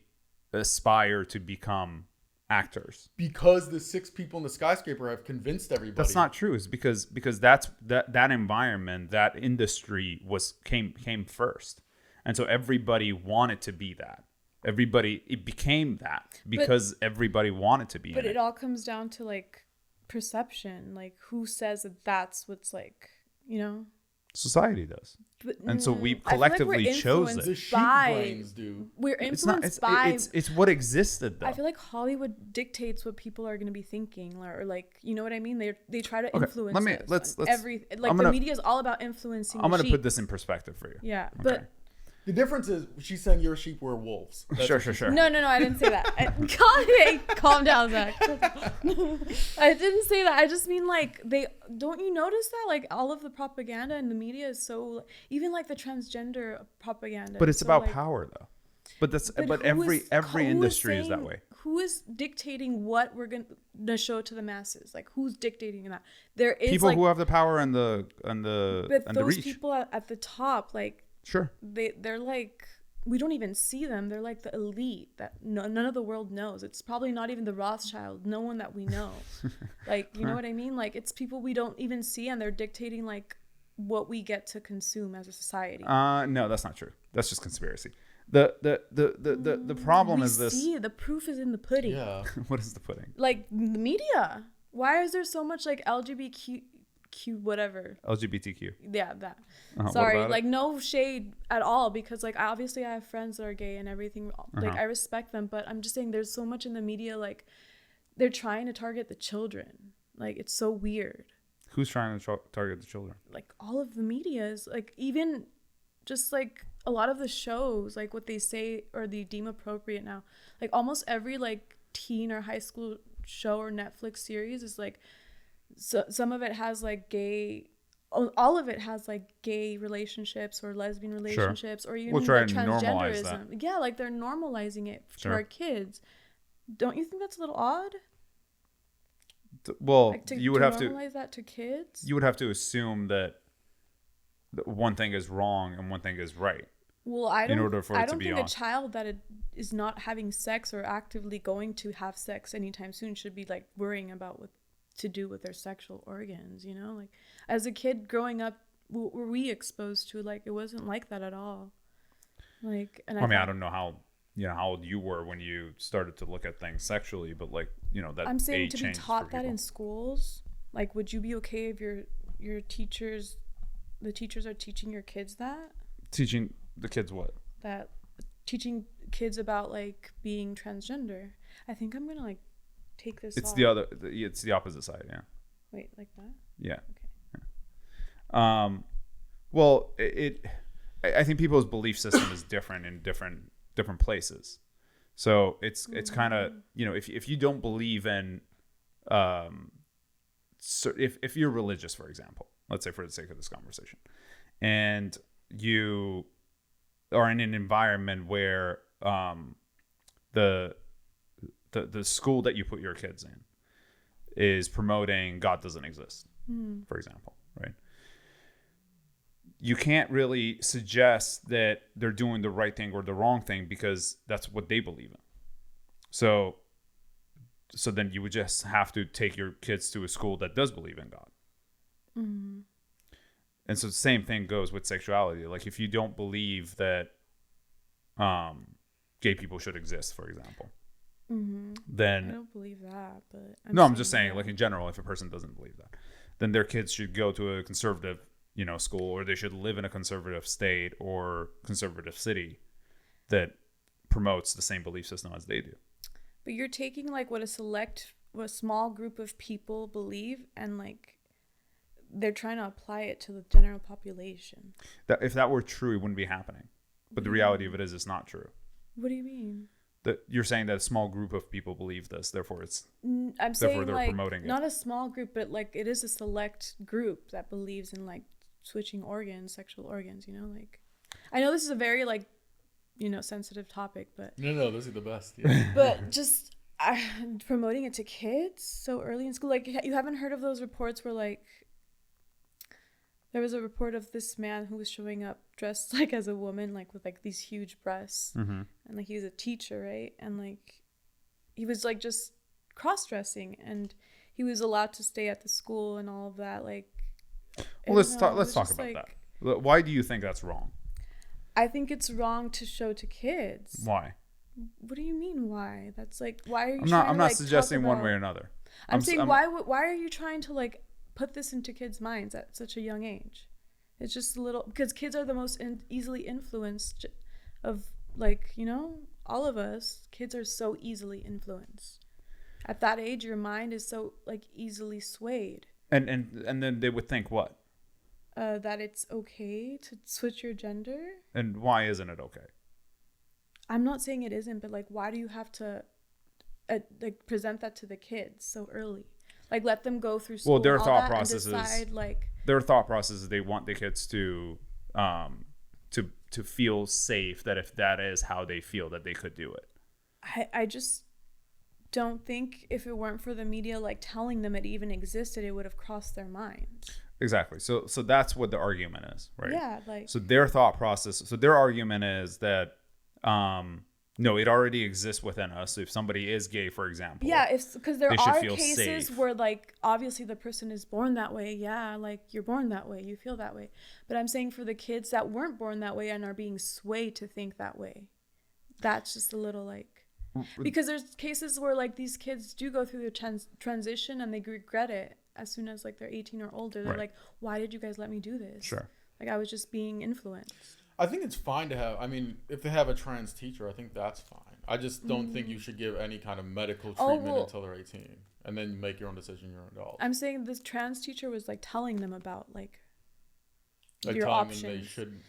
aspire to become actors. Because the 6 people in the skyscraper have convinced everybody. That's not true. It's because that's that environment, that industry came first. And so everybody wanted to be that. It became that because everybody wanted to be in it. But it all comes down to like perception, like who says that that's what's like, you know? Society does. But, and so we I feel like collectively we're chose it. The sheep brains do. We're It's not. influenced by. It's what existed though. I feel like Hollywood dictates what people are going to be thinking, or like, you know what I mean? They try to influence. Let's every like the media is all about influencing. I'm going to put this in perspective for you. Yeah, Okay. but The difference is she's saying your sheep were wolves. Sure. no, I didn't say that. Calm down, Zach. I didn't say that. I just mean like don't you notice that like all of the propaganda in the media is so, even like the transgender propaganda. But it's so, about like, power though. But who every industry is that saying, way. Who is dictating what we're gonna show to the masses? Like who's dictating that? There is People like, who have the power and the but those reach. people at the top, like Sure. they're like, we don't even see them. They're like the elite that none of the world knows. It's probably not even the Rothschild, no one that we know. Like, you know what I mean? Like it's people we don't even see, and they're dictating like what we get to consume as a society. No, that's not true. That's just conspiracy. The problem is this. See, the proof is in the pudding. Yeah. What is the pudding? Like the media. Why is there so much like LGBTQ whatever? LGBTQ. Yeah, that. What Sorry, about like it? no shade at all, because like obviously I have friends that are gay and everything. Like I respect them, but I'm just saying there's so much in the media, like they're trying to target the children. Like it's so weird. Who's trying to target the children? Like all of the media is like, even just like a lot of the shows, like what they say or they deem appropriate now. Like almost every like teen or high school show or Netflix series is like, so some of it has like gay, all of it has like gay relationships or lesbian relationships, or even We'll try like and normalize that. transgenderism. Yeah, like they're normalizing it Sure. to our kids. Don't you think that's a little odd? Well, Like you would have to normalize that to kids. you would have to assume that one thing is wrong and one thing is right. Well, I don't. order for it I to don't be think on. a child that is not having sex or actively going to have sex anytime soon should be like worrying about what to do with their sexual organs. You know, like as a kid growing up, were we exposed to like it wasn't like that at all. Like, and I don't know how old you were when you started to look at things sexually, but like that. I'm saying age to be changes taught for that people. in schools. Like, would you be okay if your teachers, the teachers are teaching your kids that? Teaching the kids what? That teaching kids about like being transgender. I think I'm gonna like take this It's off. it's the opposite side. Yeah. Wait, like that? Yeah. Okay. Yeah. Well, I think people's belief system is different in different places. So it's kind of, if you don't believe in, so if you're religious, for example, let's say for the sake of this conversation, and you are in an environment where the school that you put your kids in is promoting God doesn't exist, for example, right? You can't really suggest that they're doing the right thing or the wrong thing because that's what they believe in. So then you would just have to take your kids to a school that does believe in God. Mm-hmm. And so the same thing goes with sexuality. Like if you don't believe that gay people should exist, for example, then I don't believe that, but I'm just saying, like in general, if a person doesn't believe that, then their kids should go to a conservative school, or they should live in a conservative state or conservative city that promotes the same belief system as they do. But you're taking like what a small group of people believe, and like they're trying to apply it to the general population. That if that were true, it wouldn't be happening. But the reality of it is, it's not true. What do you mean? That you're saying that a small group of people believe this, therefore it's. I'm saying they're like promoting it. Not a small group, but like it is a select group that believes in like switching organs, sexual organs. You know, like I know this is a very like, you know, sensitive topic, but no, those are the best. Yeah. but just promoting it to kids so early in school, like you haven't heard of those reports where like there was a report of this man who was showing up dressed like as a woman, like with like these huge breasts, and like he was a teacher, right? And like he was like just cross-dressing, and he was allowed to stay at the school and all of that. Like, well, let's talk about like, that. Why do you think that's wrong? I think it's wrong to show to kids. Why? What do you mean why? That's like, why are you I'm not suggesting one way or another. I'm saying why are you trying to like put this into kids' minds at such a young age? It's just a little, because kids are the most easily influenced of like, you know, all of us. Kids are so easily influenced. At that age, your mind is so like easily swayed. And then they would think what? That it's okay to switch your gender. And why isn't it okay? I'm not saying it isn't, but like, why do you have to like present that to the kids so early? Like, let them go through school. Well, their thought processes. Decide, like, their thought processes. They want the kids to feel safe. That if that is how they feel, that they could do it. I just don't think if it weren't for the media like telling them it even existed, it would have crossed their minds. Exactly. So that's what the argument is, right? Yeah. Like. So their thought process. So their argument is that. No, it already exists within us. So if somebody is gay, for example, yeah, because there are cases safe. where like obviously the person is born that way. Yeah, like you're born that way, you feel that way. But I'm saying for the kids that weren't born that way and are being swayed to think that way, that's just a little like, because there's cases where like these kids do go through the transition and they regret it as soon as like they're 18 or older. They're right. like, why did you guys let me do this? Sure. Like I was just being influenced. I think it's fine to have, I mean, if they have a trans teacher, I think that's fine. I just don't think you should give any kind of medical treatment until they're 18 and then make your own decision, you're an adult. I'm saying this trans teacher was like telling them about like your telling options. them they should,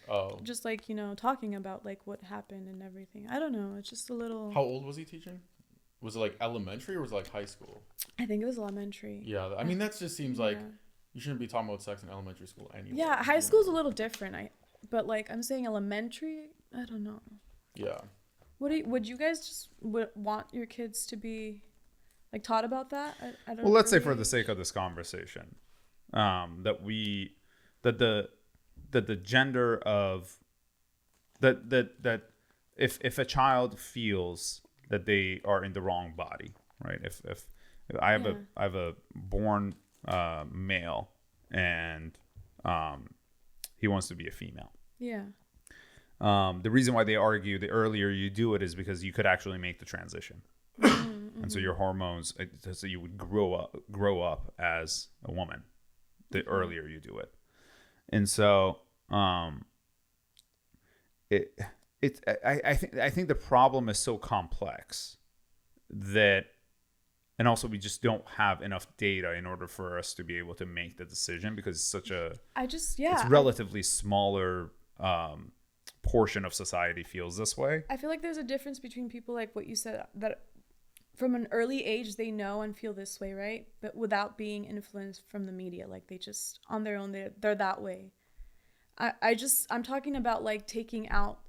just like, you know, talking about like what happened and everything. I don't know. It's just a little. How old was he teaching? Was it like elementary or was it like high school? I think it was elementary. Yeah. I mean, that just seems like you shouldn't be talking about sex in elementary school anyway. Yeah. High school's a little different. But like I'm saying elementary, I don't know. Yeah. Would you guys just want your kids to be like taught about that? I don't. Well, let's say for the sake of this conversation, that the gender of that if a child feels that they are in the wrong body, right? If I have a born male and he wants to be a female. Yeah. The reason why they argue the earlier you do it is because you could actually make the transition. And so your hormones, so you would grow up as a woman the earlier you do it. And so I think the problem is so complex that, and also we just don't have enough data in order for us to be able to make the decision, because it's such a it's relatively smaller portion of society feels this way. I feel like there's a difference between people like what you said, that from an early age they know and feel this way, right? But without being influenced from the media, like they just on their own they're that way. I'm talking about like taking out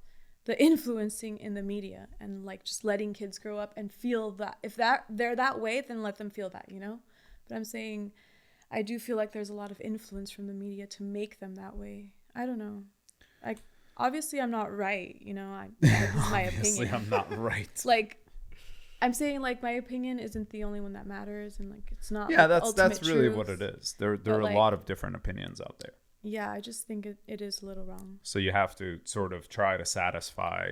the influencing in the media and like just letting kids grow up and feel that if they're that way, then let them feel that, you know? But I'm saying I do feel like there's a lot of influence from the media to make them that way. I don't know. Obviously I'm not right, you know, this is my opinion. I'm not right. Like, I'm saying like my opinion isn't the only one that matters, and like it's not. Yeah, like, that's really truth. what it is. There are a lot of different opinions out there. Yeah, I just think it is a little wrong. So you have to sort of try to satisfy,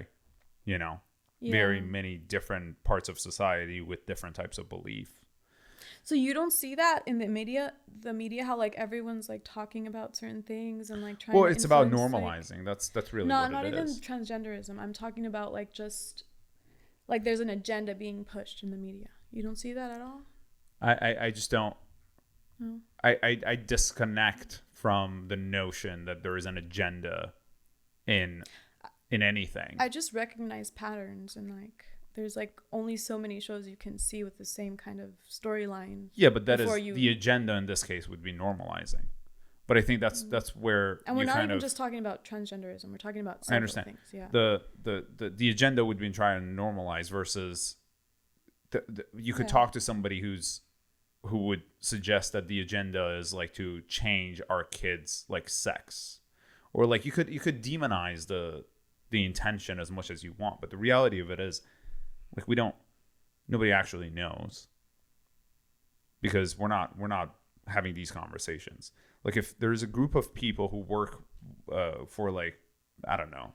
you know, very many different parts of society with different types of belief. So you don't see that in the media, how like everyone's like talking about certain things and like trying. Well, it's about normalizing. Like, that's really what it is. Not even transgenderism. I'm talking about like just Like there's an agenda being pushed in the media. You don't see that at all? I just don't. No. I disconnect from the notion that there is an agenda in anything. I just recognize patterns, and like there's like only so many shows you can see with the same kind of storyline. Yeah, but that is the agenda in this case would be normalizing. But I think that's where, and we're not even just talking about transgenderism. We're talking about several things. Yeah. The agenda would be trying to normalize versus you could talk to somebody who would suggest that the agenda is like to change our kids like sex, or like you could demonize the intention as much as you want, but the reality of it is like nobody actually knows, because we're not having these conversations. Like if there's a group of people who work for like, I don't know,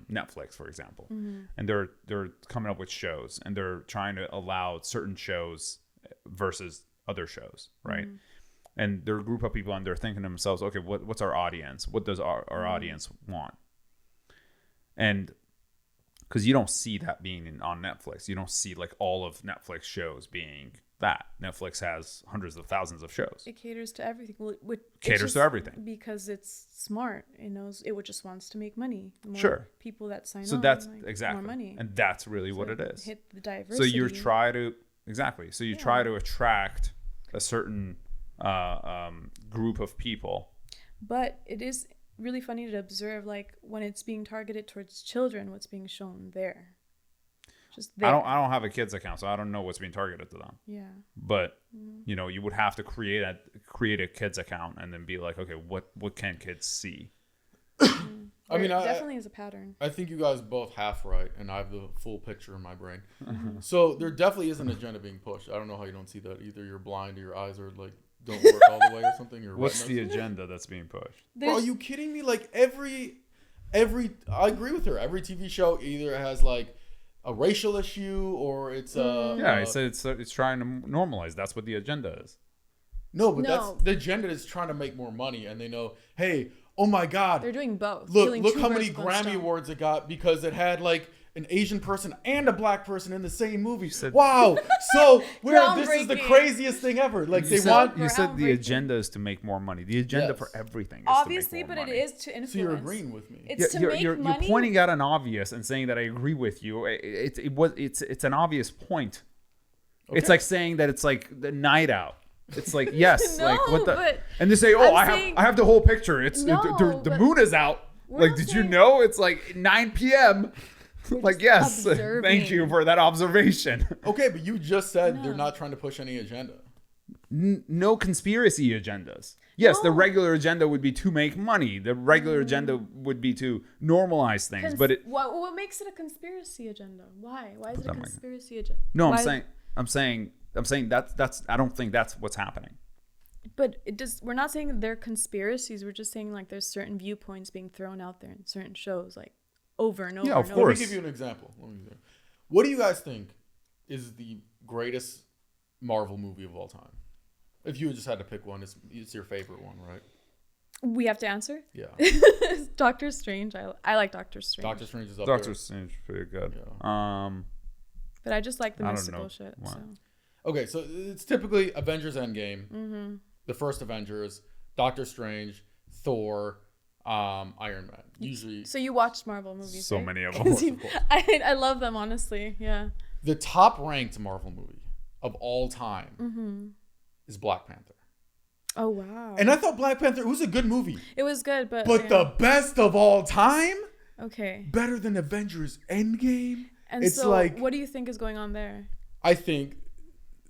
Netflix, for example, and they're coming up with shows, and they're trying to allow certain shows versus other shows, right? And they're a group of people, and they're thinking to themselves, okay, what's our audience? What does our audience want? And because you don't see that being on Netflix, you don't see like all of Netflix shows being that. Netflix has hundreds of thousands of shows. It caters to everything. Caters to everything because it's smart. It knows it just wants to make money. The more sure. people that sign on, so that's like, exactly more money. And that's really what it is. Hit the diversity. So you try to try to attract a certain group of people. But it is really funny to observe, like when it's being targeted towards children, what's being shown there. Just there. I don't have a kids account, so I don't know what's being targeted to them. Yeah. But you know, you would have to create a kids account and then be like, okay, what can kids see? I mean, definitely is a pattern. I think you guys both half right, and I have the full picture in my brain. So there definitely is an agenda being pushed. I don't know how you don't see that. Either you're blind or your eyes are like don't work all the way or something. What's the agenda that's being pushed? Bro, are you kidding me? Like every I agree with her. Every TV show either has like a racial issue or it's it's trying to normalize. That's what the agenda is. No, but that's the agenda is trying to make more money, and they know, hey, oh my God, they're doing both. Look how many Grammy Awards it got because it had like an Asian person and a black person in the same movie. Wow. So this is the craziest thing ever. Like you said the agenda is to make more money. The agenda for everything is obviously, to make but more money. it is to influence. So you're agreeing with me. It's to make money. You're pointing out an obvious and saying that I agree with you. It's an obvious point. Okay. It's like saying that it's like the night out. It's like, yes, no, like what the, but and they say, oh, I have the whole picture. It's the moon is out. Like, did you know it's like 9 p.m.? Like, yes, observing. Thank you for that observation. Okay, but you just said they're not trying to push any agenda. No conspiracy agendas. Yes, the regular agenda would be to make money. The regular agenda would be to normalize things. But what makes it a conspiracy agenda? Why? Why is it a conspiracy agenda? No, I'm saying that's I don't think that's what's happening. But we're not saying they're conspiracies. We're just saying like there's certain viewpoints being thrown out there in certain shows, like over and over. Yeah, of course. Let me give you an example. What do you guys think is the greatest Marvel movie of all time? If you just had to pick one, it's your favorite one, right? We have to answer? Yeah. Doctor Strange. I like Doctor Strange. Doctor Strange is up Doctor Strange is pretty good. Yeah. But I just like the mystical shit. So. Okay, so it's typically Avengers Endgame, the first Avengers, Doctor Strange, Thor, Iron Man. Usually. So you watched Marvel movies, so right? many of them. Of course. I love them, honestly. Yeah. The top ranked Marvel movie of all time is Black Panther. Oh, wow. And I thought Black Panther was a good movie. It was good, but the best of all time? Okay. Better than Avengers Endgame? And it's so like, what do you think is going on there? I think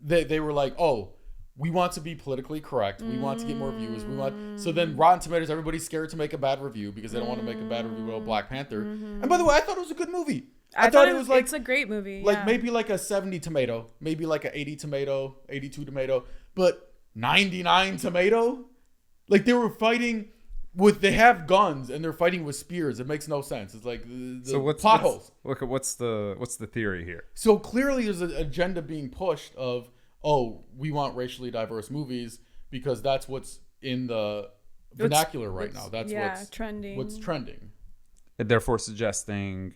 they were like, oh, we want to be politically correct. We want to get more views. So then Rotten Tomatoes, everybody's scared to make a bad review because they don't want to make a bad review about Black Panther. And by the way, I thought it was a good movie. I thought it was like, it's a great movie. Like maybe like a 70 tomato, maybe like a 80 tomato, 82 tomato, but 99 tomato? Like they were fighting they have guns and they're fighting with spears. It makes no sense. It's like plot holes. Look at what's the theory here. So clearly there's an agenda being pushed of, oh, we want racially diverse movies because that's what's in the vernacular right now. That's what's trending. What's trending. And therefore suggesting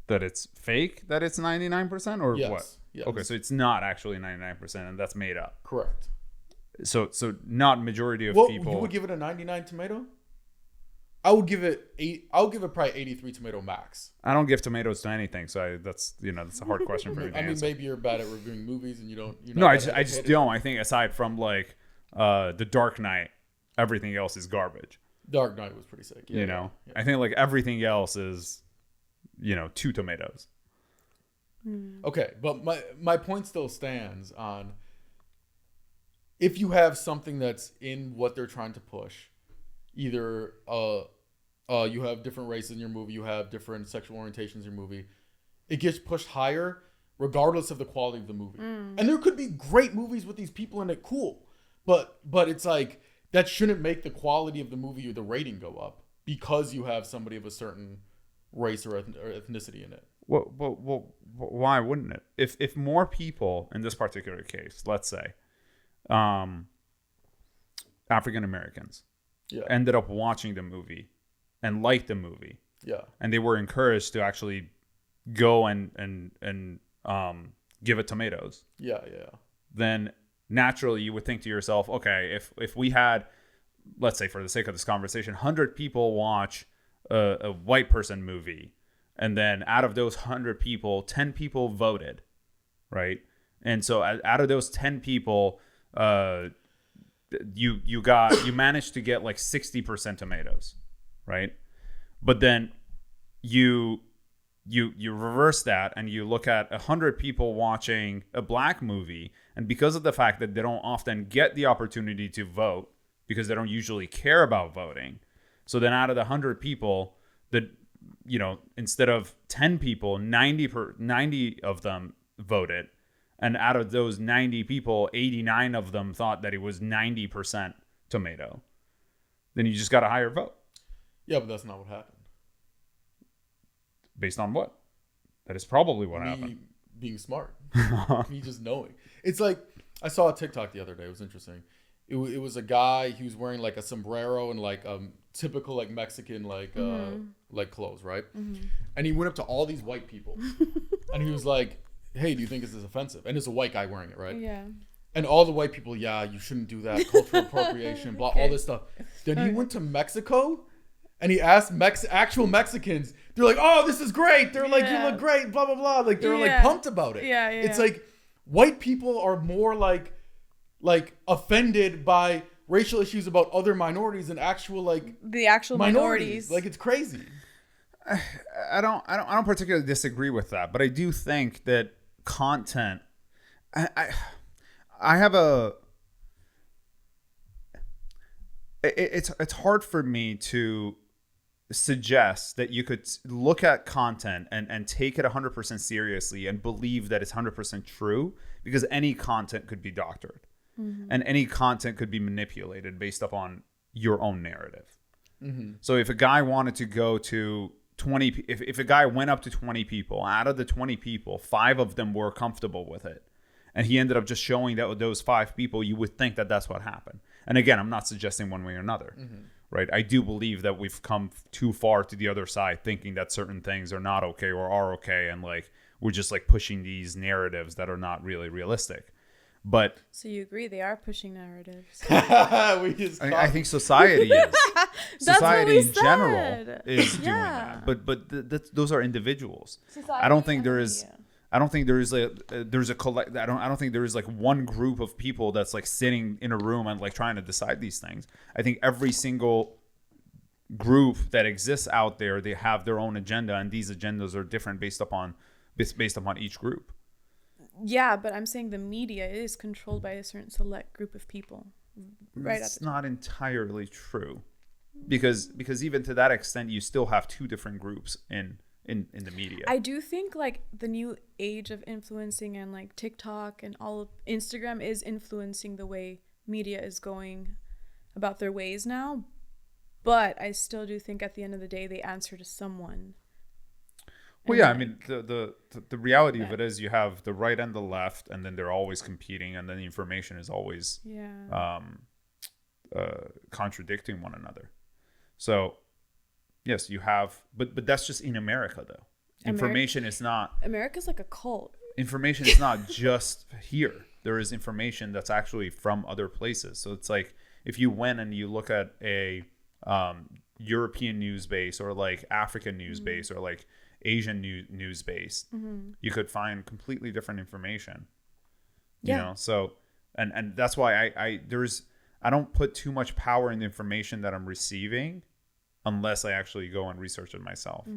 that it's fake, that it's 99%, or Yes. what? Yes. Okay, so it's not actually 99%, and that's made up. Correct. So not majority of Well, people. you would give it a 99 tomato? I would give it I would give it probably 83 tomato max. I don't give tomatoes to anything, so that's a hard question for me to I mean, answer. maybe you're bad at reviewing movies and you don't. No, I just don't. I think aside from like The Dark Knight, everything else is garbage. Dark Knight was pretty sick. Yeah, yeah. I think like everything else is, 2 tomatoes. Okay, but my point still stands on if you have something that's in what they're trying to push, either you have different races in your movie, you have different sexual orientations in your movie, it gets pushed higher regardless of the quality of the movie. And there could be great movies with these people in it, cool, but it's like that shouldn't make the quality of the movie or the rating go up because you have somebody of a certain race or ethnicity in it. Well, why wouldn't it? If more people in this particular case, let's say, African Americans, ended up watching the movie and liked the movie, and they were encouraged to actually go and give it tomatoes, then naturally you would think to yourself, okay, if we had, let's say for the sake of this conversation, 100 people watch a white person movie, and then out of those 100 people, 10 people voted, right? And so out of those 10 people, you managed to get like 60% tomatoes, right? But then you reverse that and you look at 100 people watching a black movie, and because of the fact that they don't often get the opportunity to vote because they don't usually care about voting, so then out of the 100 people, that instead of 10 people, 90 of them voted, and out of those 90 people, 89 of them thought that it was 90% tomato, then you just got a higher vote. Yeah, but that's not what happened. Based on what? That is probably what happened. Being smart. Me just knowing. It's like, I saw a TikTok the other day. It was interesting. It was a guy, he was wearing like a sombrero and like typical like Mexican like clothes, right? And he went up to all these white people and he was like, hey, do you think this is offensive? And it's a white guy wearing it, right? Yeah. And all the white people, yeah, you shouldn't do that, cultural appropriation, blah, all this stuff. Then he went to Mexico and he asked actual Mexicans. They're like, oh, this is great. They're like, you look great, blah, blah, blah. Like, they're like pumped about it. Yeah. It's like white people are more like offended by racial issues about other minorities than actual like the actual minorities. Like, it's crazy. I don't particularly disagree with that, but I do think that content, I have a, it's hard for me to suggest that you could look at content and take it 100% seriously and believe that it's 100% true, because any content could be doctored. And any content could be manipulated based upon your own narrative. So if a guy wanted to go to 20, if a guy went up to 20 people, out of the 20 people, 5 of them were comfortable with it, and he ended up just showing that with those 5 people, you would think that that's what happened. And again, I'm not suggesting one way or another, right? I do believe that we've come too far to the other side, thinking that certain things are not okay or are okay, and like we're just like pushing these narratives that are not really realistic. But so you agree they are pushing narratives? I think society is. Society in general is doing that. But those are individuals. I don't think there is. I don't think there is there's a collect. I don't think there is like one group of people that's like sitting in a room and like trying to decide these things. I think every single group that exists out there, they have their own agenda, and these agendas are different based upon each group. Yeah, but I'm saying the media is controlled by a certain select group of people. Right. That's not entirely true, because even to that extent, you still have 2 different groups in the media. I do think like the new age of influencing and like TikTok and all of Instagram is influencing the way media is going about their ways now. But I still do think at the end of the day, they answer to someone. Well, yeah, I mean, the reality of it is you have the right and the left, and then they're always competing, and then the information is always contradicting one another. So, yes, you have, but that's just in America, though. Information is not... America's like a cult. Information is not just here. There is information that's actually from other places. So it's like if you went and you look at a European news base or like African news base or like Asian news base, you could find completely different information. You know, so and that's why I don't put too much power in the information that I'm receiving unless I actually go and research it myself.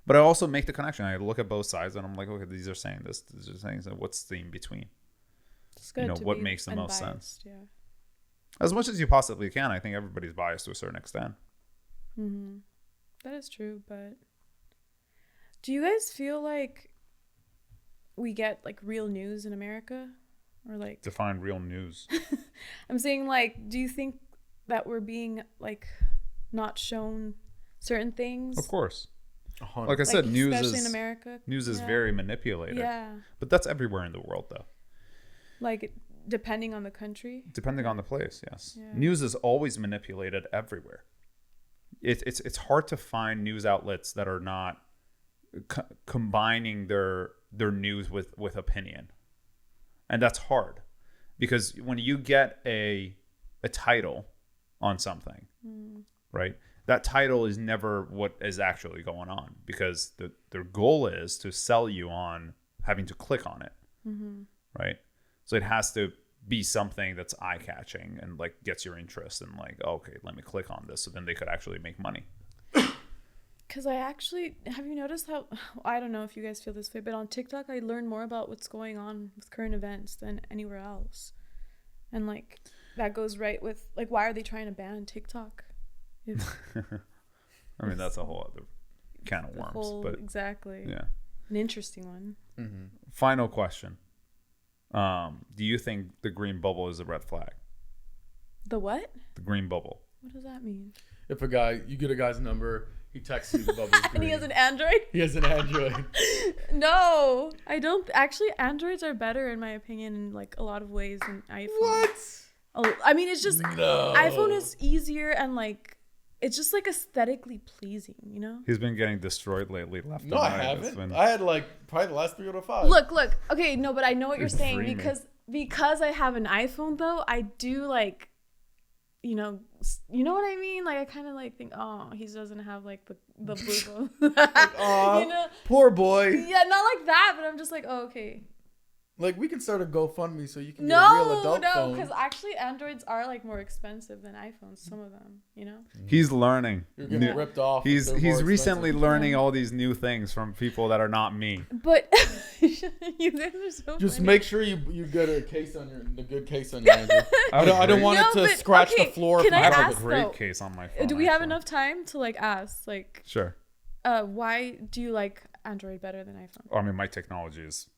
But I also make the connection. I look at both sides and I'm like, okay, these are saying this, these are saying so. What's the in between? It's good, you know, to what be makes the most unbiased, sense? Yeah. As much as you possibly can. I think everybody's biased to a certain extent. That is true, but do you guys feel like we get like real news in America? Or like Define real news. I'm saying, like, do you think that we're being like not shown certain things? Of course. Like I said, news especially is in America. News is very manipulated. Yeah. But that's everywhere in the world, though. Like depending on the country. Depending on the place, yes. Yeah. News is always manipulated everywhere. It's hard to find news outlets that are not combining their news with opinion, and that's hard because when you get a title on something, right? That title is never what is actually going on because their goal is to sell you on having to click on it, right? So it has to be something that's eye-catching and like gets your interest and like, oh, okay, let me click on this, so then they could actually make money. Because have you noticed how, I don't know if you guys feel this way, but on TikTok I learn more about what's going on with current events than anywhere else, and like that goes right with like, why are they trying to ban TikTok? I mean, that's a whole other can of worms, but exactly, yeah, an interesting one. Final question. Do you think the green bubble is a red flag? The what? The green bubble. What does that mean? If you get a guy's number, he texts you the bubble. And he has an Android? He has an Android. No, I don't. Actually, Androids are better in my opinion in like a lot of ways than iPhone. What? I mean, it's just No. iPhone is easier and like it's just like aesthetically pleasing, you know? He's been getting destroyed lately, left and No, I right. haven't. I had like probably the last 3 out of 5. Look. Okay, no, but I know what you're saying dreaming. because I have an iPhone though, I do like, you know what I mean? Like I kind of like think, oh, he doesn't have like the blue bubble. Aw, you know? poor boy. Yeah, not like that, but I'm just like, oh, okay. Like we can start a GoFundMe so you can get a real adult phone. No, because actually Androids are like more expensive than iPhones. Some of them, you know. He's learning. You're getting ripped off. He's recently expensive. learning all these new things from people that are not me. But you guys are so Just funny. make sure you get a good case on your Android. I don't want it to scratch the floor. Can I I have ask, a great though, case on my phone. do we have actually. enough time to like ask like Sure. why do you like Android better than iPhone? I mean, my technology is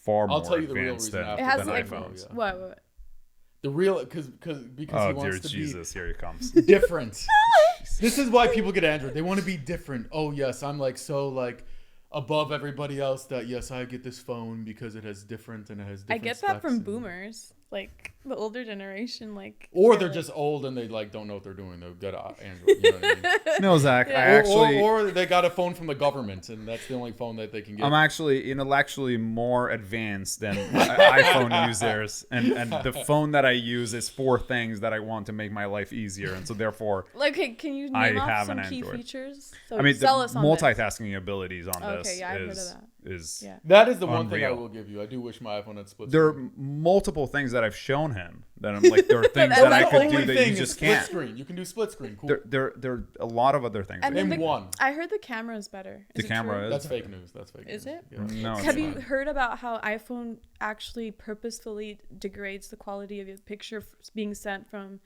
far more tell you the real advanced reason than, after It has than like iPhones. Yeah. what? The real because he Oh, wants dear to Jesus, here he comes. be different. This is why people get Android. They want to be different. Oh yes, I'm like so like above everybody else that yes, I get this phone because it has different and it has different I get that specs from and- boomers, like the older generation, like. Or they're just old and they like don't know what they're doing. They've got an Android. You know what I mean? No, Zach, Yeah. I actually... or they got a phone from the government and that's the only phone that they can get. I'm actually intellectually more advanced than iPhone users, and the phone that I use is for things that I want to make my life easier, and so therefore, Like, hey, can you I name off have some an key Android. features? So I mean, the sell us on this. multitasking abilities on Okay, this yeah, I've heard of is that. is Yeah. That is the one thing I Unreal. will give you. I do wish my iPhone had split there screen. are multiple things that I've shown him that I'm like there are things That's that I the could only do that you just split can't. screen. You can do split screen. Cool. There are a lot of other things. And then Name one. I heard the camera is better. The it camera true? is- That's fake news. That's fake Is news. it? Yeah. No, it's Have you not. heard about how iPhone actually purposefully degrades the quality of your picture being sent from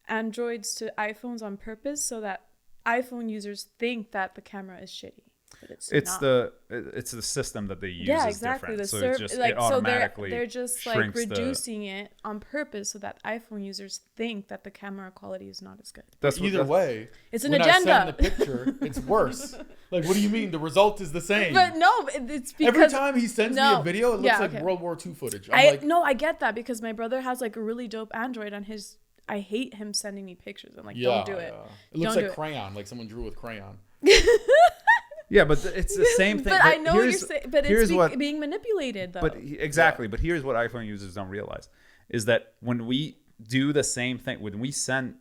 Androids to iPhones on purpose so that iPhone users think that the camera is shitty? But it's not. It's the system that they use Yeah, is exactly. different. The So it just like it automatically so they're just like shrinks reducing it on purpose so that iPhone users think that the camera quality is not as good. That's what- Either that's- way, It's an when agenda. I send the picture, it's worse. Like, what do you mean? The result is the same. But no, it's because Every time he sends me a video, it looks like okay. World War II footage. I'm like, I get that because my brother has like a really dope Android on his. I hate him sending me pictures. I'm like, yeah, don't do it. yeah. It looks Don't do like it. crayon, like someone drew with crayon. Yeah, but it's the same thing. But I know what you're saying. But it's being manipulated, though. But exactly. But here's what iPhone users don't realize is that when we do the same thing, when we send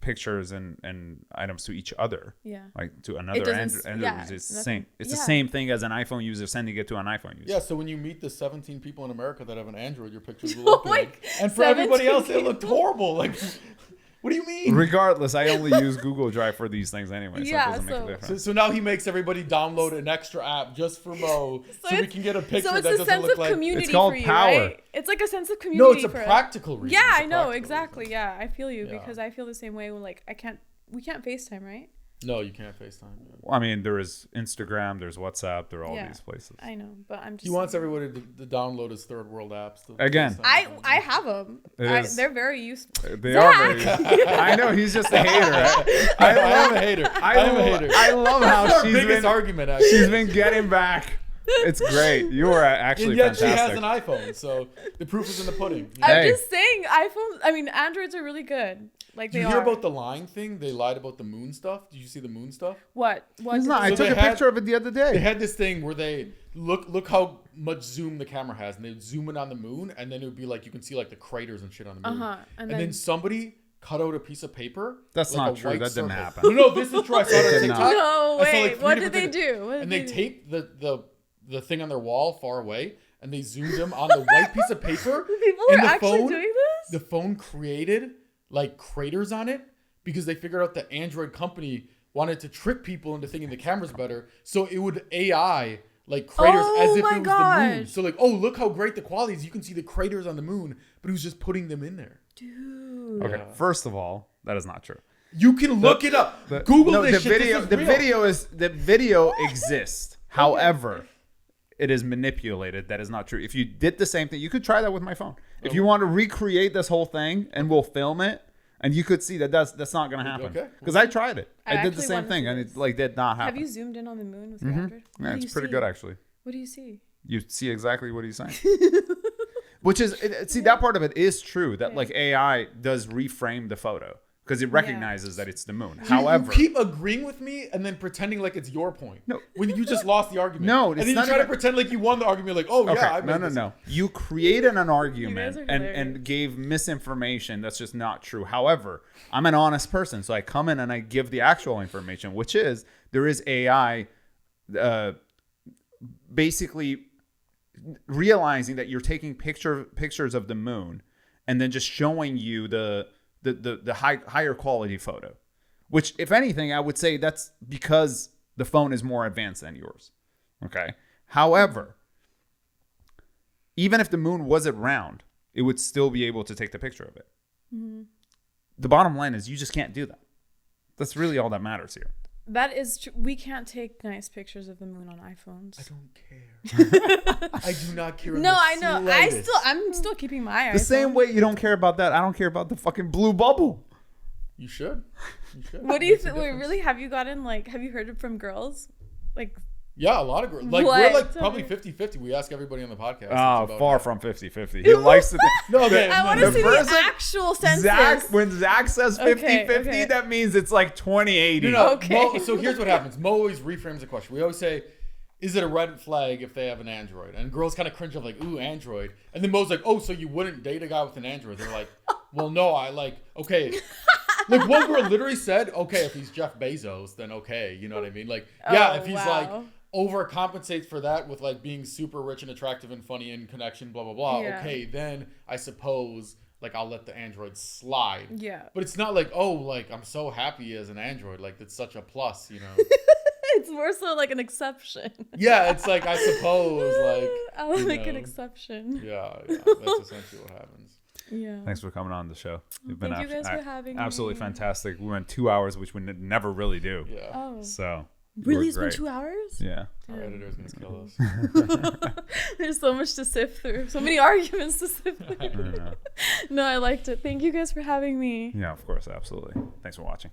pictures and items to each other, like to another Android, it's the same. It's the same thing as an iPhone user sending it to an iPhone user. Yeah. So when you meet the 17 people in America that have an Android, your pictures will look good, and for everybody else, it looked horrible. Like. What do you mean? Regardless, I only use Google Drive for these things anyway, so it doesn't make a difference. So now he makes everybody download an extra app just for Mo, so we can get a picture that doesn't look like... So it's a sense of community it's called for you, power. Right? It's like a sense of community. No, it's a practical reason. Yeah, I know, exactly. Reason. Yeah, I feel you because I feel the same way when like we can't FaceTime, right? No, you can't FaceTime. Well, I mean, there is Instagram, there's WhatsApp, there are all these places. I know, but I'm just... He wants everybody to download his third world apps. Again. I have them. They're very useful. They are very useful. I know, he's just a hater. Right? I am a hater. I am a hater. I love how she's been getting back. It's great. You are actually fantastic. And yet she has an iPhone, so the proof is in the pudding. I'm just saying, Androids are really good. Like Did you hear about the lying thing? They lied about the moon stuff. Did you see the moon stuff? What? I took a picture of it the other day. They had this thing where they look how much zoom the camera has, and they would zoom in on the moon, and then it would be like you can see like the craters and shit on the moon. And then somebody cut out a piece of paper. That's not true. That didn't happen. No, this is true. I saw it on TikTok. No way. What did they do? And they taped the thing on their wall far away, and they zoomed them on the white piece of paper. People are actually doing this? The phone created like craters on it because they figured out the Android company wanted to trick people into thinking the camera's better, so it would AI like craters as if it was the moon. So like, oh, look how great the quality is. You can see the craters on the moon, but it was just putting them in there. Dude. Okay, first of all, that is not true. You can look it up. Google this shit. The video exists. However, it is manipulated. That is not true. If you did the same thing, you could try that with my phone. If you want to recreate this whole thing, and we'll film it, and you could see that's not going to happen. Because I tried it. I did the same thing, and it like did not happen. Have you zoomed in on the moon with your Android? Yeah, it's pretty good actually. What do you see? You see exactly what he's saying. Which is, that part of it is true that like AI does reframe the photo. Because it recognizes that it's the moon. However, you keep agreeing with me and then pretending like it's your point. No, when you just lost the argument. No, and then you try to pretend like you won the argument. Like, oh yeah, I made this. No. You created an argument and gave misinformation that's just not true. However, I'm an honest person, so I come in and I give the actual information, which is there is AI, basically realizing that you're taking pictures of the moon and then just showing you the higher quality photo, which if anything, I would say that's because the phone is more advanced than yours. Okay. However, even if the moon wasn't round, it would still be able to take the picture of it. Mm-hmm. The bottom line is you just can't do that. That's really all that matters here. That is true. We can't take nice pictures of the moon on iPhones. I don't care. I do not care. No, I know. I'm still keeping my iPhone. The same way you don't care about that, I don't care about the fucking blue bubble. You should. What do you think? Wait, really? Have you heard it from girls? Like, yeah, a lot of girls. Like, we're like probably 50-50. We ask everybody on the podcast. Oh, far from 50-50. He likes to think. No, okay. I want to see the actual census. When Zach says 50-50, that means it's like 20-80. No. Okay. So here's what happens. Mo always reframes the question. We always say, is it a red flag if they have an Android? And girls kind of cringe up like, ooh, Android. And then Mo's like, oh, so you wouldn't date a guy with an Android? They're like, well, no, okay. Like, one girl literally said, okay, if he's Jeff Bezos, then okay. You know what I mean? Like, yeah, if he's like overcompensates for that with like being super rich and attractive and funny and connection, blah, blah, blah. Yeah. Okay, then I suppose like I'll let the Android slide. Yeah. But it's not like, oh, like I'm so happy as an Android. Like that's such a plus, you know? It's more so like an exception. Yeah, it's like, I suppose like. I'll make an exception. Yeah, that's essentially what happens. Yeah. Thanks for coming on the show. You've been Thank you guys for having me. Absolutely fantastic. We went 2 hours, which we never really do. Yeah. Oh. So. Really? It's been 2 hours? Yeah. Our editor's going to kill us. There's so much to sift through. So many arguments to sift through. No, I liked it. Thank you guys for having me. Yeah, of course. Absolutely. Thanks for watching.